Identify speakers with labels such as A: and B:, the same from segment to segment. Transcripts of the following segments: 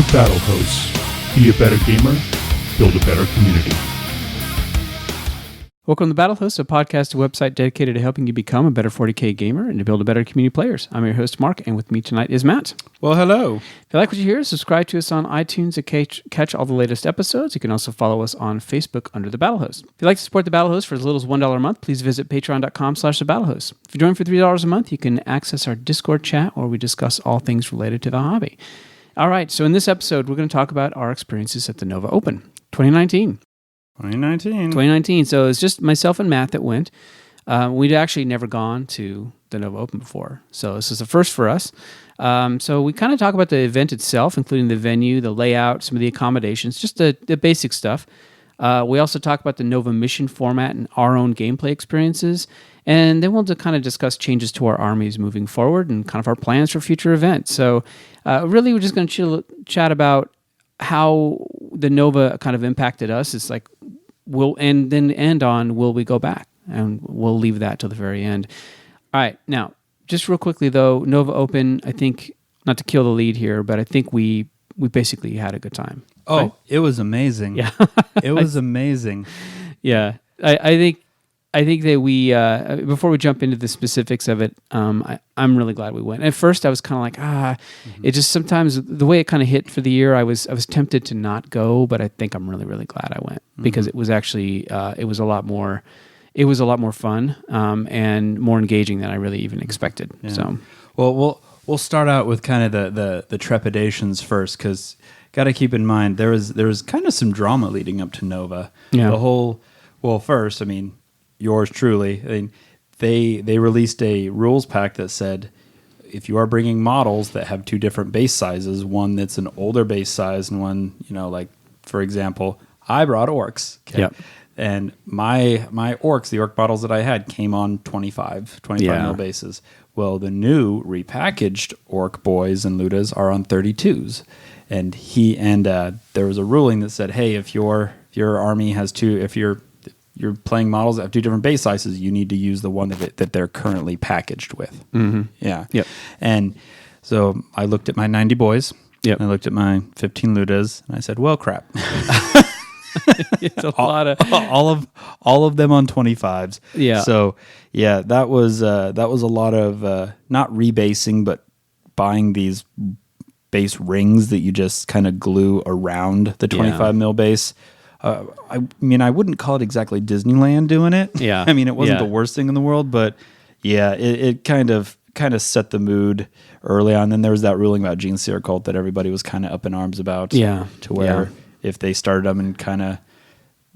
A: Battlehosts. Be a better gamer, build a better community.
B: Welcome to Battlehosts, a podcast, a website dedicated to helping you become a better 40K gamer and to build a better community of players. I'm your host, Mark, and with me tonight is Matt.
C: Well, hello.
B: If you like what you hear, subscribe to us on iTunes to catch all the latest episodes. You can also follow us on Facebook under The Battlehost. If you'd like to support The Battlehost for as little as $1 a month, please visit patreon.com/thebattlehost. If you join for $3 a month, you can access our Discord chat where we discuss all things related to the hobby. All right, so in this episode, we're going to talk about our experiences at the Nova Open 2019. 2019. So it's just myself and Matt that went. We'd actually never gone to the Nova Open before. So this is the first for us. So we kind of talk about the event itself, including the venue, the layout, some of the accommodations, just the basic stuff. We also talk about the Nova mission format and our own gameplay experiences. And then we'll kind of discuss changes to our armies moving forward and kind of our plans for future events. So really, we're just going to chat about how the Nova kind of impacted us. It's like, will we go back? And we'll leave that till the very end. All right, now, just real quickly though, Nova Open, I think, not to kill the lead here, but I think we basically had a good time.
C: Oh,
B: right?
C: It was amazing.
B: Yeah.
C: It was amazing.
B: Yeah, I think that we, before we jump into the specifics of it, I'm really glad we went. At first, I was kind of like, It just sometimes, the way it kind of hit for the year, I was tempted to not go, but I think I'm really, really glad I went because it was actually, it was a lot more fun and more engaging than I really even expected.
C: Yeah.
B: So,
C: well, we'll start out with kind of the trepidations first, because got to keep in mind there was kind of some drama leading up to Nova.
B: Yeah.
C: First, I mean, yours truly. I mean, they released a rules pack that said if you are bringing models that have two different base sizes, one that's an older base size and one, like for example, I brought orcs. Okay?
B: Yep.
C: And my orcs, the orc models that I had, came on 25 mil bases. Well, the new repackaged orc boys and ludas are on 32s. And there was a ruling that said, hey, if your army has you're playing models that have two different base sizes, you need to use the one that they're currently packaged with.
B: Mm-hmm.
C: Yeah.
B: Yep.
C: And so I looked at my 90 boys.
B: Yep.
C: And I looked at my 15 ludas, and I said, well, crap.
B: It's a lot of
C: all of them on 25s.
B: Yeah.
C: So yeah, that was a lot of not rebasing, but buying these base rings that you just kind of glue around the 25 mil base. I mean, I wouldn't call it exactly Disneyland doing it.
B: Yeah.
C: I mean, it wasn't the worst thing in the world, but yeah, it kind of set the mood early on. Then there was that ruling about Gene Sear Cult that everybody was kind of up in arms about.
B: Yeah.
C: To where if they started them and kind of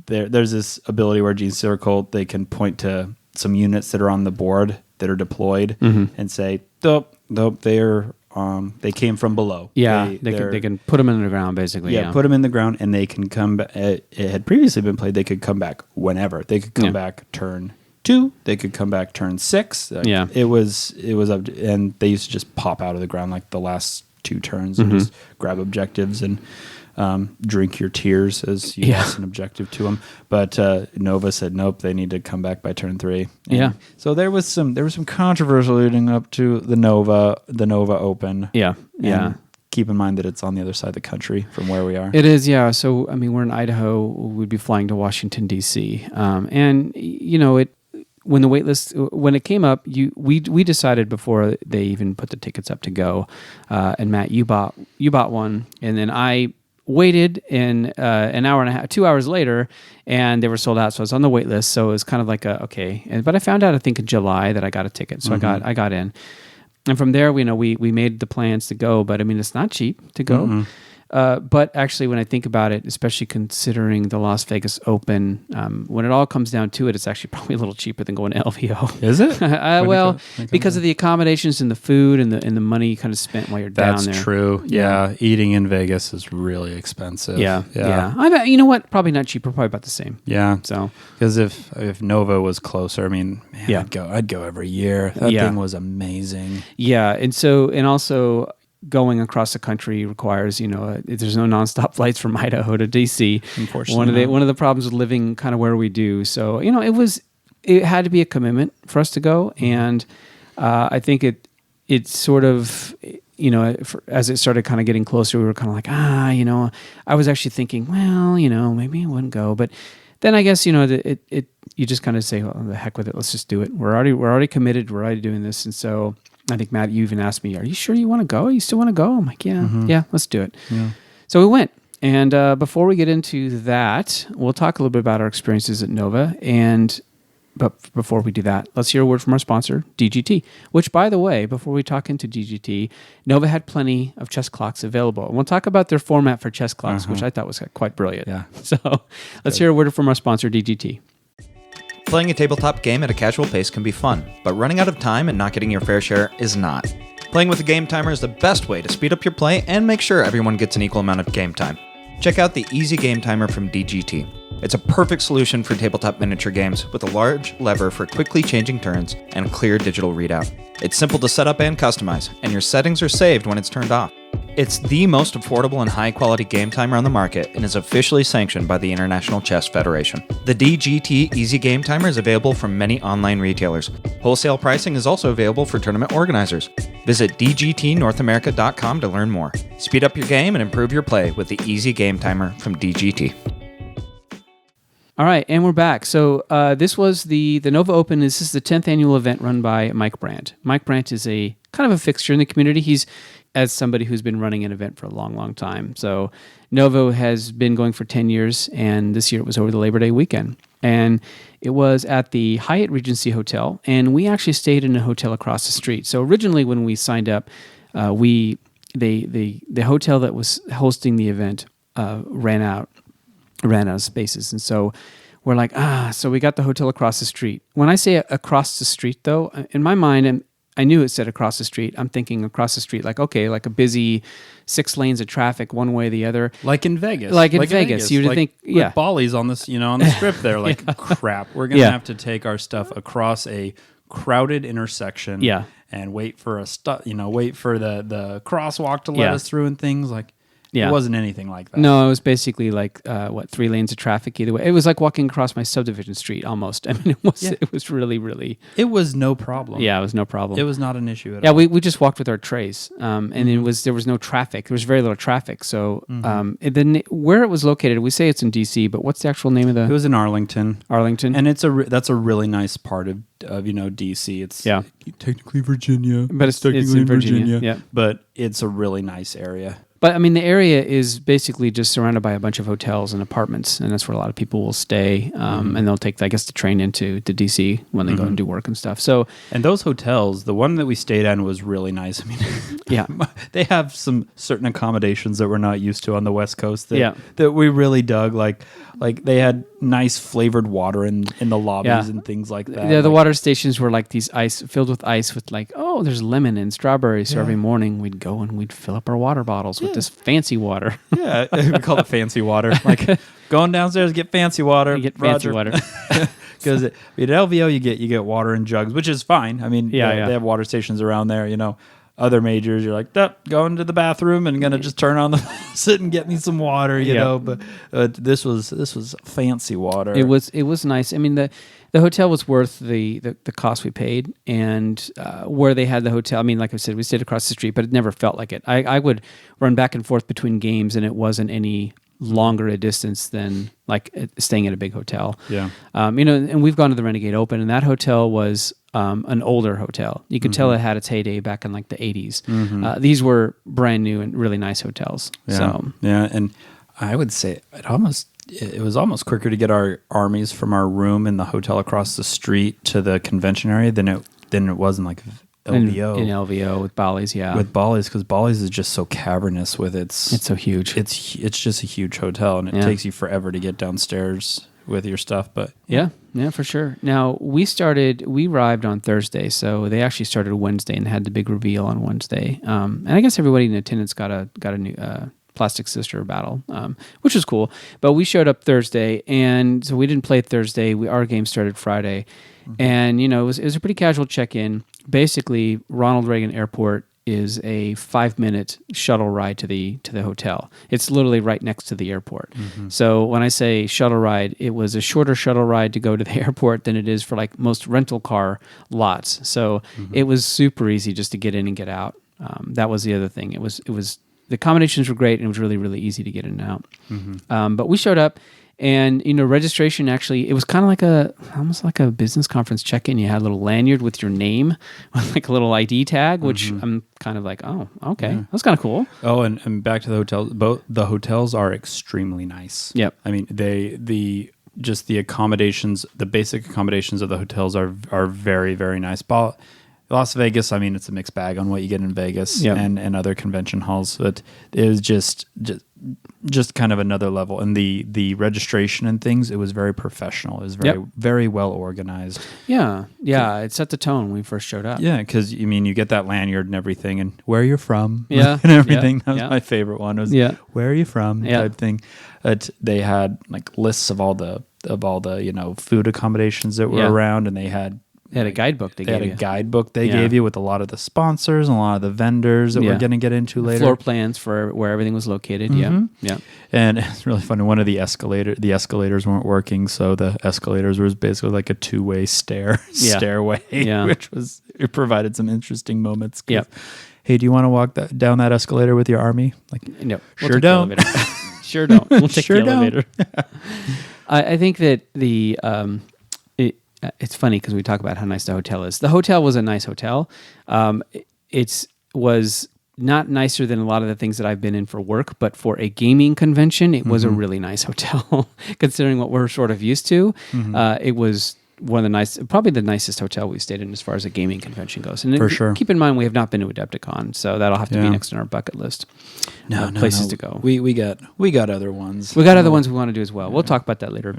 C: there's this ability where Gene Sear Cult, they can point to some units that are on the board that are deployed and say, nope, they came from below.
B: Yeah, they can put them in the ground, basically.
C: Yeah, put them in the ground, and they can come back. It had previously been played. They could come back whenever. They could come back turn 2. They could come back turn 6. It was up, and they used to just pop out of the ground like the last 2 turns and just grab objectives and drink your tears as you lost an objective to them. But Nova said nope, they need to come back by turn 3. And so there was some controversy leading up to the Nova Open.
B: Yeah.
C: And keep in mind that it's on the other side of the country from where we are.
B: It is, yeah. So I mean, we're in Idaho. We'd be flying to Washington D.C. And when the waitlist when it came up, we decided before they even put the tickets up to go. And Matt, you bought one, and then I waited an hour and a half, 2 hours later, and they were sold out. So I was on the wait list. So it was kind of like but I found out, I think in July, that I got a ticket. So I got in, and from there, we made the plans to go. But I mean, it's not cheap to go. But actually, when I think about it, especially considering the Las Vegas Open, when it all comes down to it, it's actually probably a little cheaper than going to LVO.
C: Is it?
B: Because of the accommodations and the food and the money you kind of spent while you're down there.
C: That's true. Yeah, eating in Vegas is really expensive.
B: Yeah. I bet, you know what? Probably not cheaper. Probably about the same.
C: Yeah.
B: So
C: because if Nova was closer, I mean, man, I'd go every year. That thing was amazing.
B: Yeah, and also going across the country requires, there's no nonstop flights from Idaho to DC.
C: Unfortunately,
B: one of the problems with living kind of where we do. So, it had to be a commitment for us to go, and I think it sort of as it started kind of getting closer, we were kind of like, I was actually thinking, well, maybe I wouldn't go. But then I guess, you just kind of say, well, the heck with it. Let's just do it. We're already committed. We're already doing this. And so I think, Matt, you even asked me, are you sure you want to go? You still want to go? I'm like, yeah, let's do it. Yeah. So we went. And before we get into that, we'll talk a little bit about our experiences at Nova. But before we do that, let's hear a word from our sponsor, DGT, which, by the way, before we talk into DGT, Nova had plenty of chess clocks available. And we'll talk about their format for chess clocks, which I thought was quite brilliant. Yeah. So let's hear a word from our sponsor, DGT.
D: Playing a tabletop game at a casual pace can be fun, but running out of time and not getting your fair share is not. Playing with a game timer is the best way to speed up your play and make sure everyone gets an equal amount of game time. Check out the Easy Game Timer from DGT. It's a perfect solution for tabletop miniature games with a large lever for quickly changing turns and a clear digital readout. It's simple to set up and customize, and your settings are saved when it's turned off. It's the most affordable and high-quality game timer on the market and is officially sanctioned by the International Chess Federation. The DGT Easy Game Timer is available from many online retailers. Wholesale pricing is also available for tournament organizers. Visit dgtnorthamerica.com to learn more. Speed up your game and improve your play with the Easy Game Timer from DGT.
B: All right, and we're back. So this was the Nova Open. This is the 10th annual event run by Mike Brandt. Mike Brandt is a kind of a fixture in the community. He's as somebody who's been running an event for a long, long time. So Nova has been going for 10 years, and this year it was over the Labor Day weekend. And it was at the Hyatt Regency Hotel, and we actually stayed in a hotel across the street. So originally when we signed up, the hotel that was hosting the event ran out of spaces. And so we're like, so we got the hotel across the street. When I say across the street, though, in my mind, and I knew it said across the street, I'm thinking across the street, like, okay, like a busy 6 lanes of traffic one way or the other.
C: Like in Vegas.
B: Like in Vegas. You would think,
C: Like Bali's on this, on the strip there. Like, crap, we're going to have to take our stuff across a crowded intersection and wait for wait for the crosswalk to let us through and things like. Yeah. It wasn't anything like that.
B: No, it was basically like 3 lanes of traffic either way. It was like walking across my subdivision street almost. I mean, it was really, really.
C: It was no problem.
B: Yeah, it was no problem.
C: It was not an issue at
B: all.
C: Yeah,
B: we just walked with our trays, and there was no traffic. There was very little traffic. So where it was located, we say it's in D.C., but what's the actual name of the?
C: It was in Arlington.
B: Arlington,
C: and that's a really nice part of D.C. It's technically Virginia,
B: but it's in Virginia. Yeah,
C: but it's a really nice area.
B: But I mean, the area is basically just surrounded by a bunch of hotels and apartments, and that's where a lot of people will stay. And they'll take, I guess, the train into DC when they go and do work and stuff. So,
C: and those hotels, the one that we stayed in was really nice. I mean, they have some certain accommodations that we're not used to on the West Coast that we really dug. Like they had nice flavored water in the lobbies and things like that.
B: Yeah, the water stations were like these filled with ice with like, there's lemon and strawberries. So every morning we'd go and we'd fill up our water bottles with this fancy water.
C: Yeah, we call it fancy water. Like going downstairs, get fancy water.
B: You get fancy water.
C: Because at LVO you get water in jugs, which is fine. I mean, they have water stations around there. Other majors, you're like, going to the bathroom and gonna just turn on the faucet and get me some water, you know. But this was fancy water.
B: It was nice. I mean, the hotel was worth the cost we paid, and where they had the hotel. I mean, like I said, we stayed across the street, but it never felt like it. I would run back and forth between games, and it wasn't any longer a distance than like staying at a big hotel.
C: Yeah.
B: And we've gone to the Renegade Open, and that hotel was an older hotel. You could tell it had its heyday back in like the 80s. These were brand new and really nice hotels.
C: Yeah.
B: So.
C: Yeah, and I would say it was almost quicker to get our armies from our room in the hotel across the street to the convention area than it was in like LVO.
B: In LVO with Bali's, yeah.
C: With Bali's, because Bali's is just so cavernous with it's
B: so huge.
C: It's just a huge hotel, and it takes you forever to get downstairs with your stuff. But
B: yeah, for sure. Now we arrived on Thursday, so they actually started Wednesday and had the big reveal on Wednesday. And I guess everybody in attendance got a new Plastic Sister battle, which was cool. But we showed up Thursday, and so we didn't play Thursday. Our game started Friday, and it was a pretty casual check-in. Basically, Ronald Reagan Airport is a 5-minute shuttle ride to the hotel. It's literally right next to the airport. So when I say shuttle ride, it was a shorter shuttle ride to go to the airport than it is for like most rental car lots. So it was super easy just to get in and get out. That was the other thing. It was the accommodations were great, and it was really, really easy to get in and out. But we showed up, and registration actually, it was kind of almost like a business conference check-in. You had a little lanyard with your name, with like a little ID tag, which I'm kind of like, oh, okay, that's kind of cool.
C: Oh, and back to the hotels. Both the hotels are extremely nice.
B: Yep.
C: I mean, the accommodations, the basic accommodations of the hotels are very, very nice. Las Vegas, I mean, it's a mixed bag on what you get in Vegas and other convention halls, but it was just kind of another level. And the registration and things, it was very professional. It was very well organized.
B: Yeah, it set the tone when we first showed up.
C: Yeah, because you get that lanyard and everything, and where you're from,
B: and
C: everything. That was my favorite one. Was where are you from type thing. They had like lists of all the food accommodations that were around, and they had
B: a guidebook they gave you.
C: They had a guidebook they gave you with a lot of the sponsors and a lot of the vendors that we're going to get into later.
B: Floor plans for where everything was located. Yeah.
C: And it's really funny. One of the escalators weren't working, so the escalators was basically like a two-way stairway, which it provided some interesting moments.
B: Yeah.
C: Hey, do you want to walk down that escalator with your army? Like,
B: no,
C: sure don't.
B: Sure don't. We'll take
C: sure
B: the elevator. I think that it's funny because we talk about how nice the hotel is. The hotel was a nice hotel. It was not nicer than a lot of the things that I've been in for work, but for a gaming convention, it was a really nice hotel, considering what we're sort of used to. It was one of the probably the nicest hotel we've stayed in as far as a gaming convention goes. And
C: for sure.
B: Keep in mind, we have not been to Adepticon, so that'll have to be next on our bucket list. Places to go.
C: We got other ones.
B: We got other ones we want to do as well. We'll talk about that later.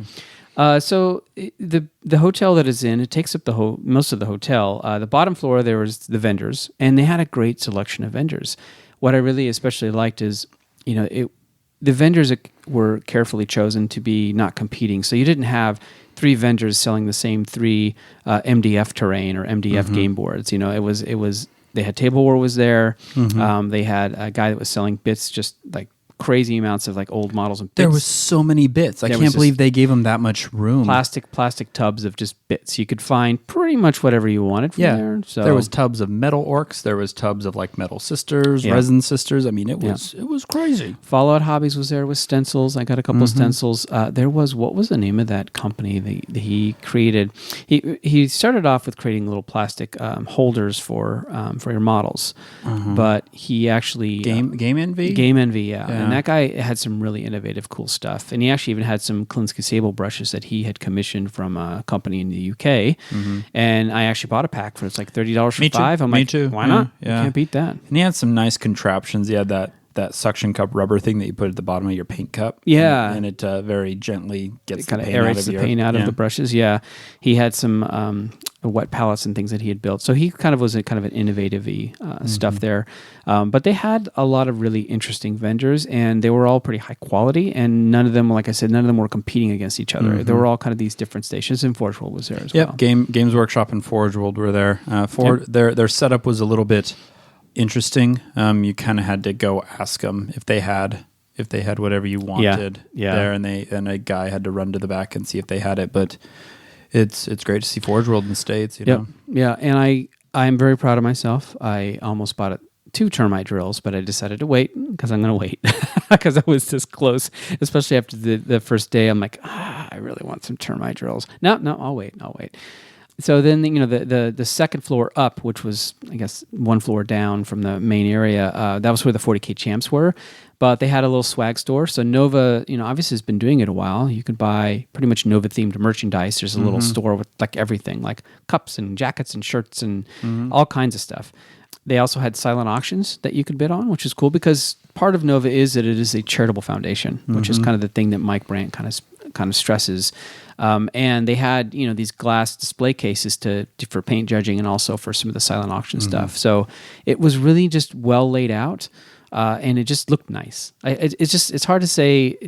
B: So the hotel that is in, it takes up most of the hotel. The bottom floor, there was the vendors, and they had a great selection of vendors. What I really especially liked is, the vendors were carefully chosen to be not competing. So you didn't have 3 vendors selling the same 3 MDF terrain or MDF game boards. It was they had Tableware was there. They had a guy that was selling bits, just like crazy amounts of like old models and bits.
C: There was so many bits. I can't believe they gave them that much room.
B: Plastic tubs of just bits. You could find pretty much whatever you wanted from there. So
C: there was tubs of metal orcs. There was tubs of like metal sisters, resin sisters. I mean, it was crazy.
B: Fallout Hobbies was there with stencils. I got a couple of stencils. There was, what was the name of that company that he created? He started off with creating little plastic holders for your models, but he actually
C: Game Envy.
B: Game Envy, yeah. And that guy had some really innovative, cool stuff. And he actually even had some Klinsky Sable brushes that he had commissioned from a company in the UK. And I actually bought a pack for it's like $30 for 5. I'm
C: Me
B: like,
C: too.
B: Why not? Yeah. You can't beat that.
C: And he had some nice contraptions. He had that suction cup rubber thing that you put at the bottom of your paint cup.
B: Yeah.
C: And it very gently gets
B: kind of aerates the paint out of the brushes. Yeah. He had some wet palettes and things that he had built. So he kind of was a kind of an innovative-y stuff there. But they had a lot of really interesting vendors, and they were all pretty high quality, and none of them, like I said, were competing against each other. They were all kind of these different stations, and Forge World was there as well.
C: Games Workshop and Forge World were there. Their setup was a little bit interesting. You kind of had to go ask them if they had whatever you wanted there, and a guy had to run to the back and see if they had it. But it's great to see Forge World in the States. You know?
B: Yeah, and I'm very proud of myself. I almost bought 2 termite drills, but I decided to wait because I'm going to wait because I was this close, especially after the first day. I'm like, I really want some termite drills. No, I'll wait. So then, the second floor up, which was, I guess, 1 floor down from the main area, that was where the 40K champs were. But they had a little swag store. So Nova, obviously has been doing it a while. You could buy pretty much Nova-themed merchandise. There's a little store with like everything, like cups and jackets and shirts and all kinds of stuff. They also had silent auctions that you could bid on, which is cool because part of Nova is that it is a charitable foundation, which is kind of the thing that Mike Brandt kind of stresses. And they had these glass display cases for paint judging and also for some of the silent auction stuff. So it was really just well laid out, and it just looked nice. It's hard to say.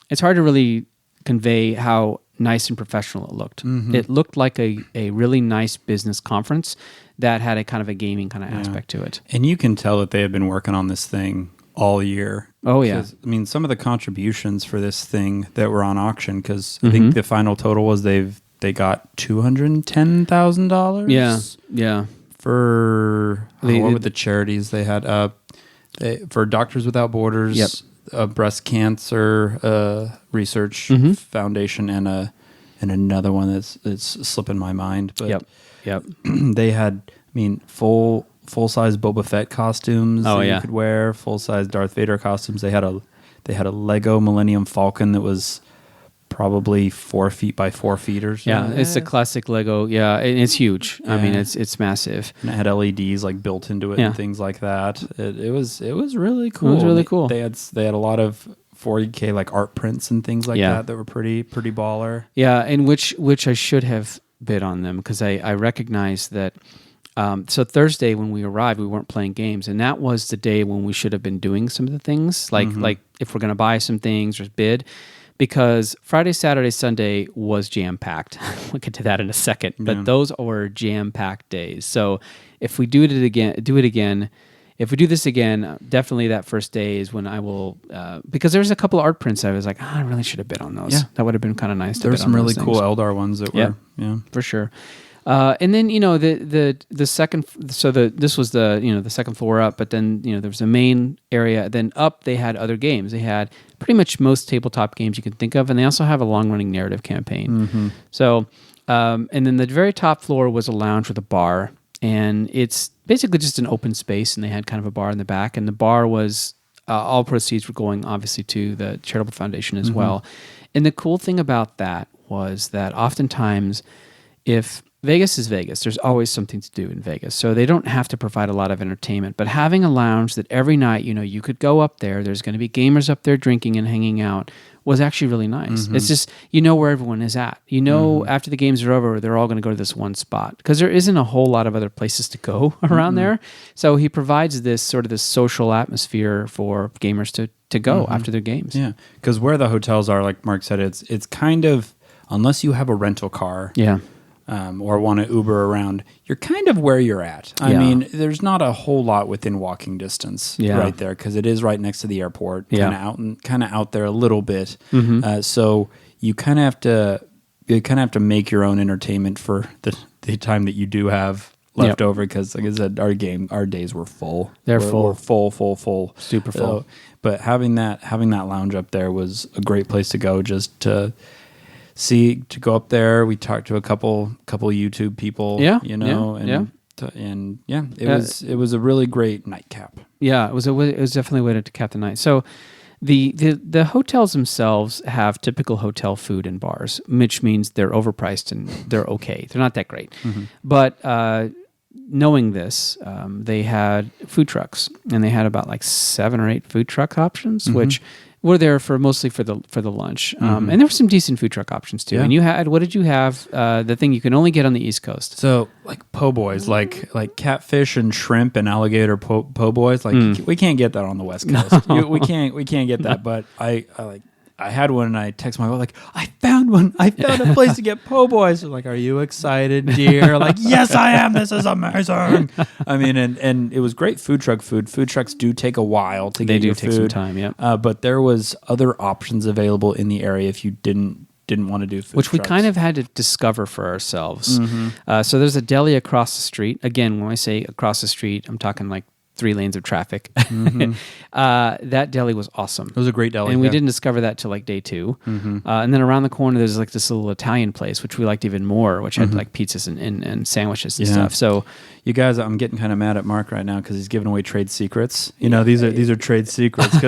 B: It's hard to really convey how nice and professional it looked. It looked like a really nice business conference that had a kind of a gaming kind of aspect to it.
C: And you can tell that they have been working on this thing all year.
B: Oh, yeah.
C: I mean, some of the contributions for this thing that were on auction, because I think the final total was they got $210,000.
B: Yeah.
C: For what were the charities they had? For Doctors Without Borders,
B: Yep.
C: A breast cancer research foundation, and another one that's slipping my mind. But
B: Yep.
C: they had, full size Boba Fett costumes you could wear, full size Darth Vader costumes. They had a Lego Millennium Falcon that was probably 4 feet by 4 feet or so.
B: Yeah, it's a classic Lego. Yeah, and it's huge.
C: Yeah.
B: I mean, it's massive.
C: And it had LEDs like built into it and things like that. It was really cool.
B: It was really cool.
C: They had a lot of 40K like art prints and things like that were pretty baller.
B: Yeah, and which I should have bid on them because I recognized that. So Thursday when we arrived, we weren't playing games, and that was the day when we should have been doing some of the things, like if we're going to buy some things or bid. Because Friday, Saturday, Sunday was jam-packed. We'll get to that in a second. But those were jam-packed days. So if we do it again, if we do this again, definitely that first day is when I will, because there's a couple of art prints I was like, I really should have bid on those. Yeah. That would have been kind of nice.
C: There's some really cool Eldar ones that were,
B: for sure. And then the second, this was the second floor up, but then there was a main area. Then up they had other games. They had pretty much most tabletop games you can think of, and they also have a long running narrative campaign. So, and then the very top floor was a lounge with a bar, and it's basically just an open space, and they had kind of a bar in the back, and the bar was all proceeds were going obviously to the charitable foundation as well. And the cool thing about that was that oftentimes, if Vegas is Vegas, there's always something to do in Vegas. So they don't have to provide a lot of entertainment. But having a lounge that every night, you could go up there, there's going to be gamers up there drinking and hanging out, was actually really nice. It's just, where everyone is at. After the games are over, they're all going to go to this one spot because there isn't a whole lot of other places to go around there. So he provides this sort of this social atmosphere for gamers to go after their games.
C: Yeah, because where the hotels are, like Mark said, it's kind of, unless you have a rental car. Yeah. Or want to Uber around, you're kind of where you're at. I mean, there's not a whole lot within walking distance right there because it is right next to the airport, kind of out there a little bit. So you kind of have to make your own entertainment for the time that you do have left over because, like I said, our days were full. We're full,
B: super full.
C: But having that lounge up there was a great place to go just to go up there. We talked to a couple YouTube people, it was a really great nightcap.
B: Yeah, it was definitely a way to cap the night. So the hotels themselves have typical hotel food and bars, which means they're overpriced and they're okay. They're not that great. But knowing this, they had food trucks, and they had about like 7 or 8 food truck options, which were there mostly for the lunch, and there were some decent food truck options too. Yeah. And what did you have? The thing you can only get on the East Coast.
C: So like po' boys, like catfish and shrimp and alligator po' boys. Like we can't get that on the West Coast.
B: No.
C: We can't get that. But I had one, and I texted my wife like, I found one. I found a place to get po' boys. Like, are you excited, dear? Like, yes, I am. This is amazing. I mean, and it was great food truck food. Food trucks do take a while to get your food. They do take some
B: time, yeah.
C: But there was other options available in the area if you didn't want to do food
B: which
C: trucks.
B: We kind of had to discover for ourselves. So there's a deli across the street. Again, when I say across the street, I'm talking like 3 lanes of traffic. That deli was awesome.
C: It was a great deli.
B: And we didn't discover that till like day 2. And then around the corner, there's like this little Italian place, which we liked even more, which had like pizzas and sandwiches and stuff. So
C: you guys, I'm getting kind of mad at Mark right now because he's giving away trade secrets. These are trade secrets.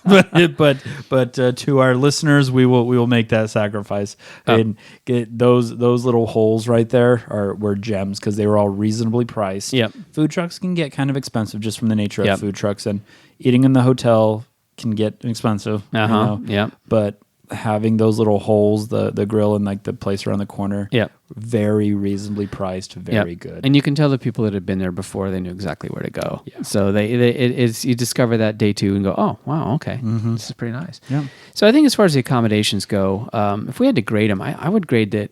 C: But to our listeners, we will make that sacrifice and get those little holes right there were gems because they were all reasonably priced.
B: Yep.
C: Food trucks can get kind of expensive just from the nature of food trucks, and eating in the hotel can get expensive. But having those little holes, the grill and like the place around the corner, very reasonably priced, very good.
B: And you can tell the people that had been there before, they knew exactly where to go. So you discover that day 2 and go, oh wow, okay, this is pretty nice. So I think as far as the accommodations go, if we had to grade them, I would grade that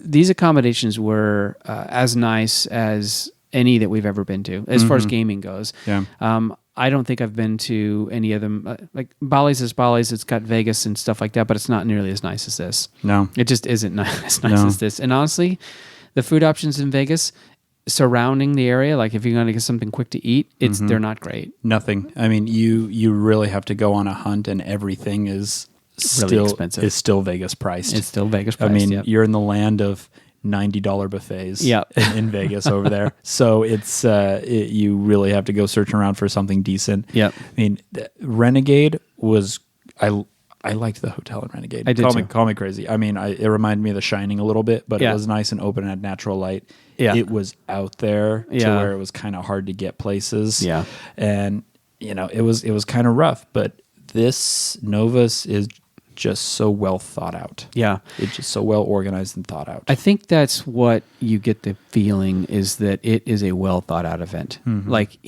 B: these accommodations were as nice as any that we've ever been to as far as gaming goes. I don't think I've been to any of them. Like Bally's is Bally's. It's got Vegas and stuff like that, but it's not nearly as nice as this.
C: No.
B: It just isn't as nice as this. And honestly, the food options in Vegas, surrounding the area, like if you're going to get something quick to eat, they're not great.
C: Nothing. I mean, you really have to go on a hunt, and everything is
B: Really expensive.
C: Is still Vegas priced.
B: It's still Vegas priced.
C: I mean,
B: yep.
C: you're in the land of $90 buffets in Vegas over there. So it's you really have to go searching around for something decent.
B: Yeah.
C: I mean, Renegade was I liked the hotel in Renegade.
B: I did too.
C: Call me crazy. I mean, it reminded me of The Shining a little bit, but
B: Yeah.
C: it was nice and open and had natural light.
B: Yeah.
C: It was out there to
B: Yeah.
C: where it was kind of hard to get places.
B: Yeah.
C: And it was kind of rough, but this Novus is just so well thought out.
B: Yeah.
C: It's just so well organized and thought out.
B: I think that's what you get the feeling is that it is a well thought out event.
C: Mm-hmm.
B: Like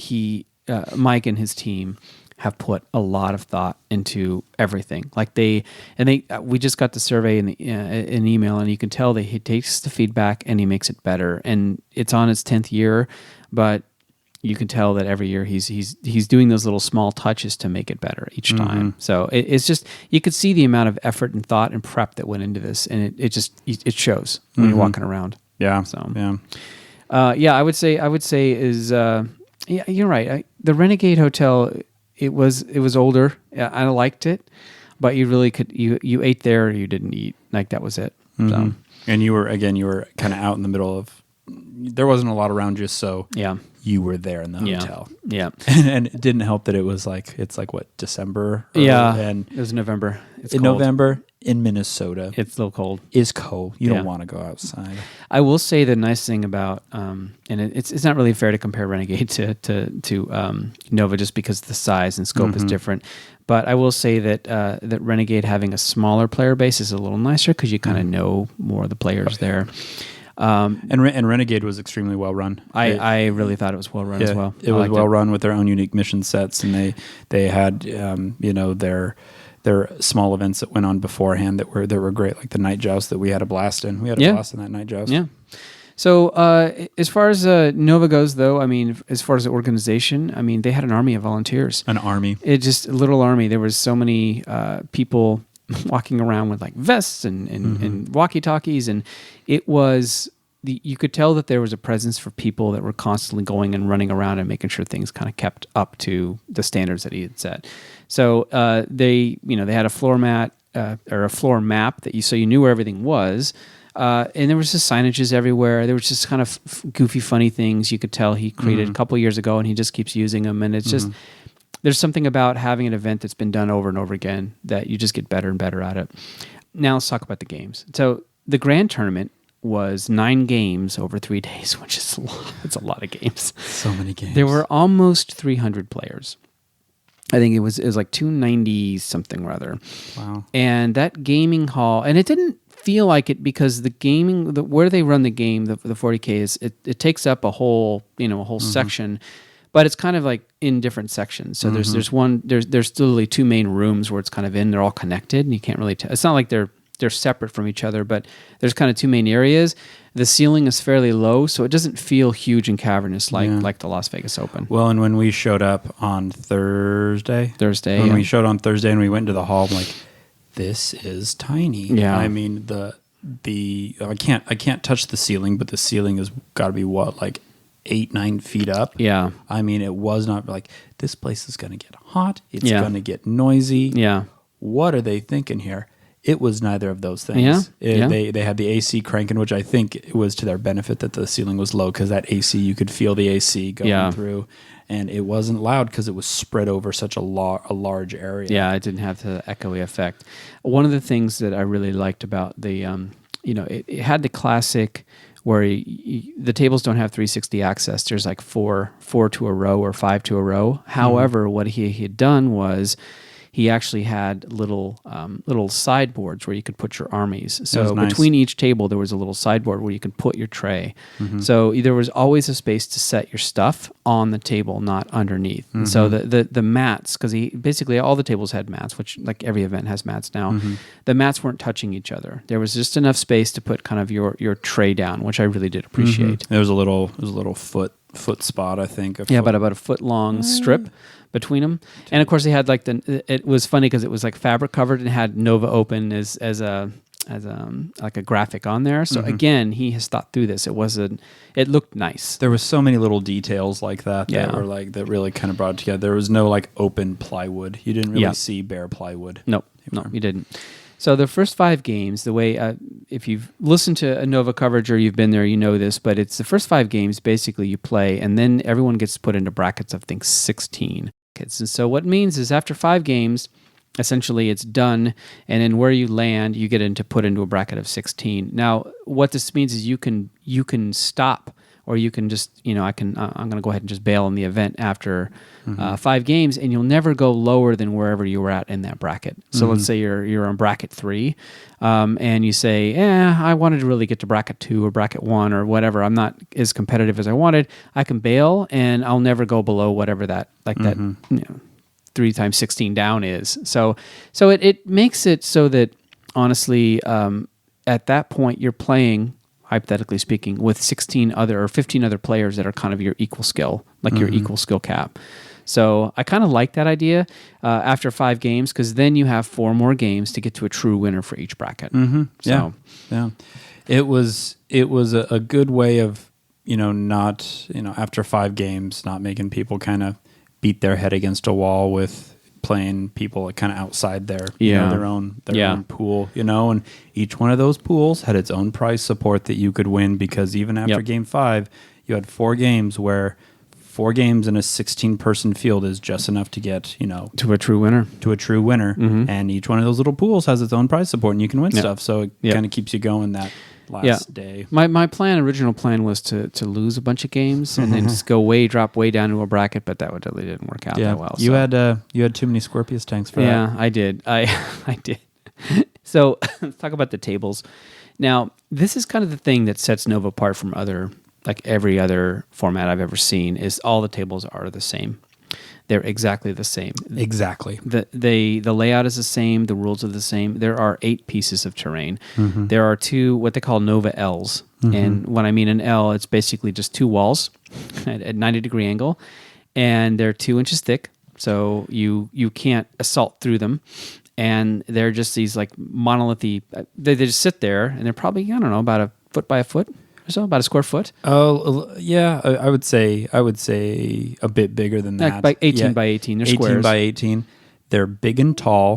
B: Mike and his team have put a lot of thought into everything. Like we just got the survey in an email, and you can tell that he takes the feedback and he makes it better. And it's on its 10th year, but you can tell that every year he's doing those little small touches to make it better each time. So it's just, you could see the amount of effort and thought and prep that went into this, and it shows when you're walking around.
C: Yeah.
B: So
C: yeah.
B: I would say is you're right. The Renegade Hotel, it was older. I liked it, but you really could you ate there or you didn't eat. Like that was it. So.
C: And you were kind of out in the middle of. There wasn't a lot around you, so
B: yeah.
C: You were there in the hotel.
B: Yeah.
C: And it didn't help that it was it's what, December?
B: And it was November. It's
C: in
B: cold.
C: November in Minnesota.
B: It's a little cold.
C: Is cold. You don't want to go outside.
B: I will say the nice thing about, and it's not really fair to compare Renegade to Nova just because the size and scope is different. But I will say that Renegade having a smaller player base is a little nicer because you kind of know more of the players there.
C: And Renegade was extremely well run.
B: I really thought it was well run as well.
C: It was well run with their own unique mission sets, and they had their small events that went on beforehand that were great, like the night joust that we had a blast in. We had a blast in that night joust.
B: Yeah. So as far as Nova goes, though, I mean, as far as the organization, I mean, they had an army of volunteers.
C: An army.
B: It just a little army. There was so many people walking around with like vests and walkie-talkies, and it was you could tell that there was a presence for people that were constantly going and running around and making sure things kind of kept up to the standards that he had set. So they had a floor mat or a floor map that you knew where everything was. And there was just signages everywhere. There was just kind of goofy, funny things you could tell he created a couple years ago, and he just keeps using them. And it's just, there's something about having an event that's been done over and over again that you just get better and better at it. Now let's talk about the games. So the grand tournament was 9 games over 3 days, which is a lot. It's a lot of games.
C: So many games.
B: There were almost 300 players. I think it was like 290 something or other.
C: Wow.
B: And that gaming hall, and it didn't feel like it because the gaming, where they run the game, the 40K is it takes up a whole section, but it's kind of like in different sections. So there's literally 2 main rooms where it's kind of they're all connected, and you can't really tell. It's not like they're separate from each other, but there's kind of 2 main areas. The ceiling is fairly low, so it doesn't feel huge and cavernous like the Las Vegas Open.
C: Well, and when we showed up on Thursday, we showed on Thursday and we went into the hall, I'm like, this is tiny.
B: Yeah.
C: I mean, I can't touch the ceiling, but the ceiling has got to be like 8-9 feet up.
B: Yeah.
C: I mean, it was not like this place is going to get hot. It's going to get noisy.
B: Yeah.
C: What are they thinking here? It was neither of those things. They had the AC cranking, which I think it was to their benefit that the ceiling was low, because that AC, you could feel the AC going through, and it wasn't loud because it was spread over such a large area.
B: Yeah, it didn't have the echoey effect. One of the things that I really liked about the, it had the classic where the tables don't have 360 access. There's like four to a row or 5 to a row. However, what he had done was he actually had little sideboards where you could put your armies. So between each table, there was a little sideboard where you could put your tray. So there was always a space to set your stuff on the table, not underneath. And so the mats, because basically all the tables had mats, which like every event has mats now. The mats weren't touching each other. There was just enough space to put kind of your tray down, which I really did appreciate.
C: There was a little foot spot, I think.
B: About a foot long strip between them. And of course they had like it was funny because it was like fabric covered and had Nova Open as a like a graphic on there. So again, he has thought through this. It looked nice.
C: There was so many little details like that that really kind of brought it together. There was no like open plywood. You didn't really see bare plywood.
B: No, you didn't. So the first 5 games, the way, if you've listened to a Nova coverage or you've been there, you know this, but it's the first 5 games basically you play, and then everyone gets put into brackets of, I think, 16 kids. And so what it means is after 5 games, essentially it's done, and then where you land, you get put into a bracket of 16. Now, what this means is you can stop, or you can just, I'm going to go ahead and just bail on the event after 5 games, and you'll never go lower than wherever you were at in that bracket. So let's say you're on bracket 3, and you say, I wanted to really get to bracket 2 or bracket 1 or whatever. I'm not as competitive as I wanted. I can bail, and I'll never go below whatever that 3 times 16 down is. So it makes it so that, honestly, at that point, you're playing, hypothetically speaking, with 16 other or 15 other players that are kind of your equal skill, like your equal skill cap. So I kind of like that idea after 5 games, because then you have 4 more games to get to a true winner for each bracket. So,
C: yeah. It was a good way of, not, after 5 games, not making people kind of beat their head against a wall with playing people kind of outside their own pool, and each one of those pools had its own prize support that you could win, because even after game 5, you had 4 games where 4 games in a 16-person field is just enough to get,
B: to a true winner.
C: And each one of those little pools has its own prize support, and you can win stuff. So it kind of keeps you going that last day.
B: My original plan was to lose a bunch of games and then just drop way down to a bracket, but that really didn't work out that well.
C: You had too many Scorpius tanks for that.
B: Yeah, I did. I did. So let's talk about the tables. Now, this is kind of the thing that sets Nova apart from every other format I've ever seen, is all the tables are the same. They're exactly the same.
C: Exactly.
B: The layout is the same. The rules are the same. There are 8 pieces of terrain. There are 2 what they call Nova Ls. And when I mean an L, it's basically just 2 walls at 90-degree angle, and they're 2 inches thick, so you can't assault through them. And they're just these like monolithy. They just sit there, and they're probably, I don't know, about a foot by a foot. Or so, about a square foot.
C: Oh, yeah. I would say a bit bigger than that.
B: Like 18 by 18. They're
C: 18
B: squares.
C: by 18. They're big and tall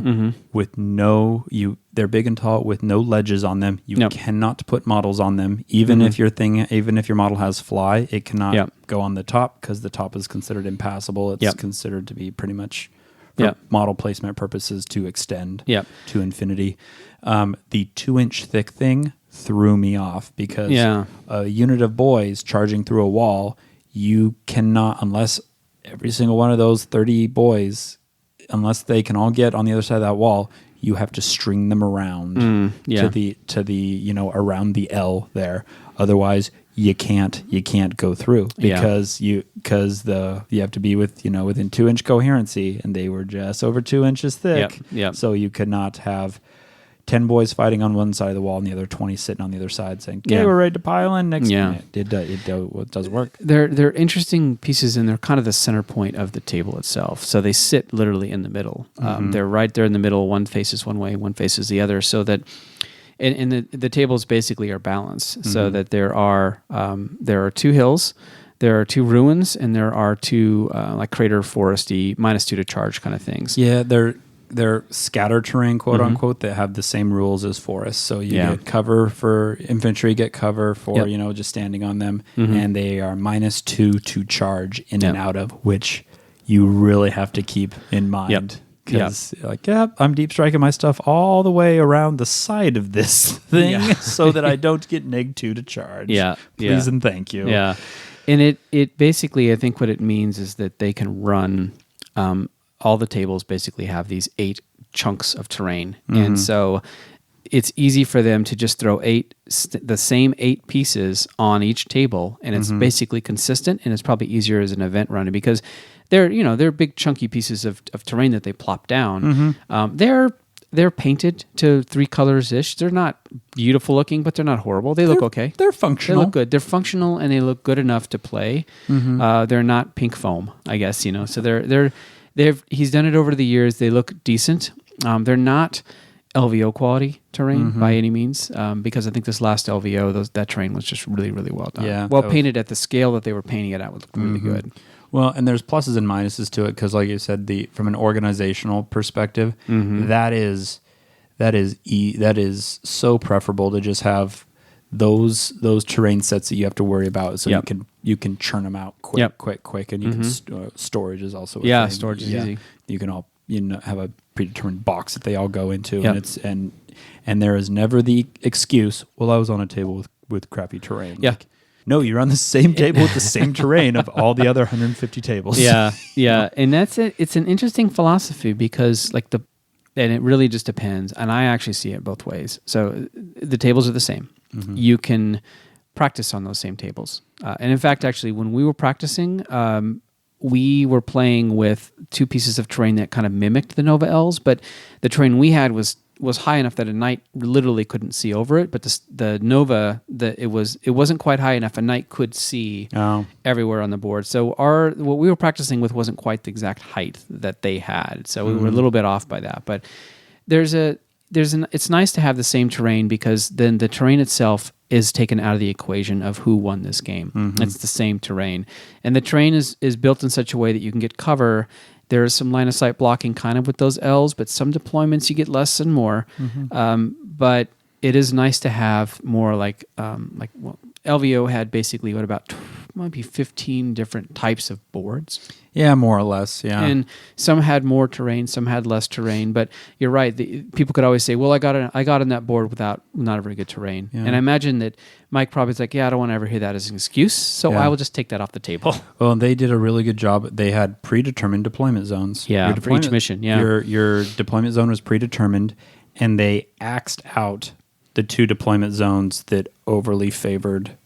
C: with no ledges on them. You cannot put models on them. Even if your model has fly, it cannot go on the top, because the top is considered impassable. It's considered to be pretty much, for model placement purposes, to extend to infinity. The 2-inch thick thing threw me off, because a unit of boys charging through a wall, you cannot, unless every single one of those 30 boys, unless they can all get on the other side of that wall, you have to string them around to the around the L there. Otherwise, you can't go through, because you have to be within 2-inch coherency, and they were just over 2 inches thick. So you could not have 10 boys fighting on one side of the wall and the other 20 sitting on the other side saying, okay, we're ready to pile in next. It does work.
B: They're interesting pieces, and they're kind of the center point of the table itself. So they sit literally in the middle. They're right there in the middle. One faces one way, one faces the other, so that and the tables basically are balanced, so that there are 2 hills, there are 2 ruins, and there are 2 like crater foresty -2 to charge kind of things.
C: Yeah, they're scatter terrain, quote unquote, that have the same rules as forests. So you get cover for infantry, get cover for just standing on them, and they are -2 to charge in and out of, which you really have to keep in mind. Because I'm deep striking my stuff all the way around the side of this thing so that I don't get -2 to charge. Please and thank you.
B: Yeah. And it basically, I think what it means is that they can run all the tables basically have these 8 chunks of terrain. And so it's easy for them to just throw the same 8 pieces on each table, and it's basically consistent, and it's probably easier as an event runner, because they're big chunky pieces of terrain that they plop down. They're painted to 3 colors-ish. They're not beautiful looking, but they're not horrible. They look okay.
C: They're functional.
B: They look good. They're functional, and they look good enough to play. They're not pink foam, I guess, So he's done it over the years. They look decent. They're not LVO quality terrain by any means, because I think this last LVO, that terrain was just really, really well done.
C: Yeah,
B: well painted at the scale that they were painting it at was really good.
C: Well, and there's pluses and minuses to it because, like you said, from an organizational perspective, that is so preferable to just have those terrain sets that you have to worry about, so you can churn them out quick, and you can storage is also a thing.
B: Storage is easy.
C: You can all have a predetermined box that they all go into, and there is never the excuse, well, I was on a table with crappy terrain.
B: Yeah.
C: Like, no, you're on the same table with the same terrain of all the other 150 tables.
B: Yeah, and that's it. It's an interesting philosophy because and it really just depends. And I actually see it both ways. So the tables are the same. You can practice on those same tables. And in fact, actually, when we were practicing, we were playing with two pieces of terrain that kind of mimicked the Nova L's, but the terrain we had was high enough that a knight literally couldn't see over it. But the Nova, it wasn't quite high enough. A knight could see everywhere on the board. So what we were practicing with wasn't quite the exact height that they had. So we were a little bit off by that. But it's nice to have the same terrain because then the terrain itself is taken out of the equation of who won this game. It's the same terrain. And the terrain is built in such a way that you can get cover. There is some line of sight blocking kind of with those L's, but some deployments you get less and more. But it is nice to have more LVO had basically maybe 15 different types of boards.
C: Yeah, more or less, yeah.
B: And some had more terrain, some had less terrain. But you're right. People could always say, well, I got on that board without not a very good terrain. Yeah. And I imagine that Mike probably is like, I don't want to ever hear that as an excuse, so I will just take that off the table.
C: Well, they did a really good job. They had predetermined deployment zones.
B: For each mission,
C: Your deployment zone was predetermined, and they axed out the two deployment zones that overly favored,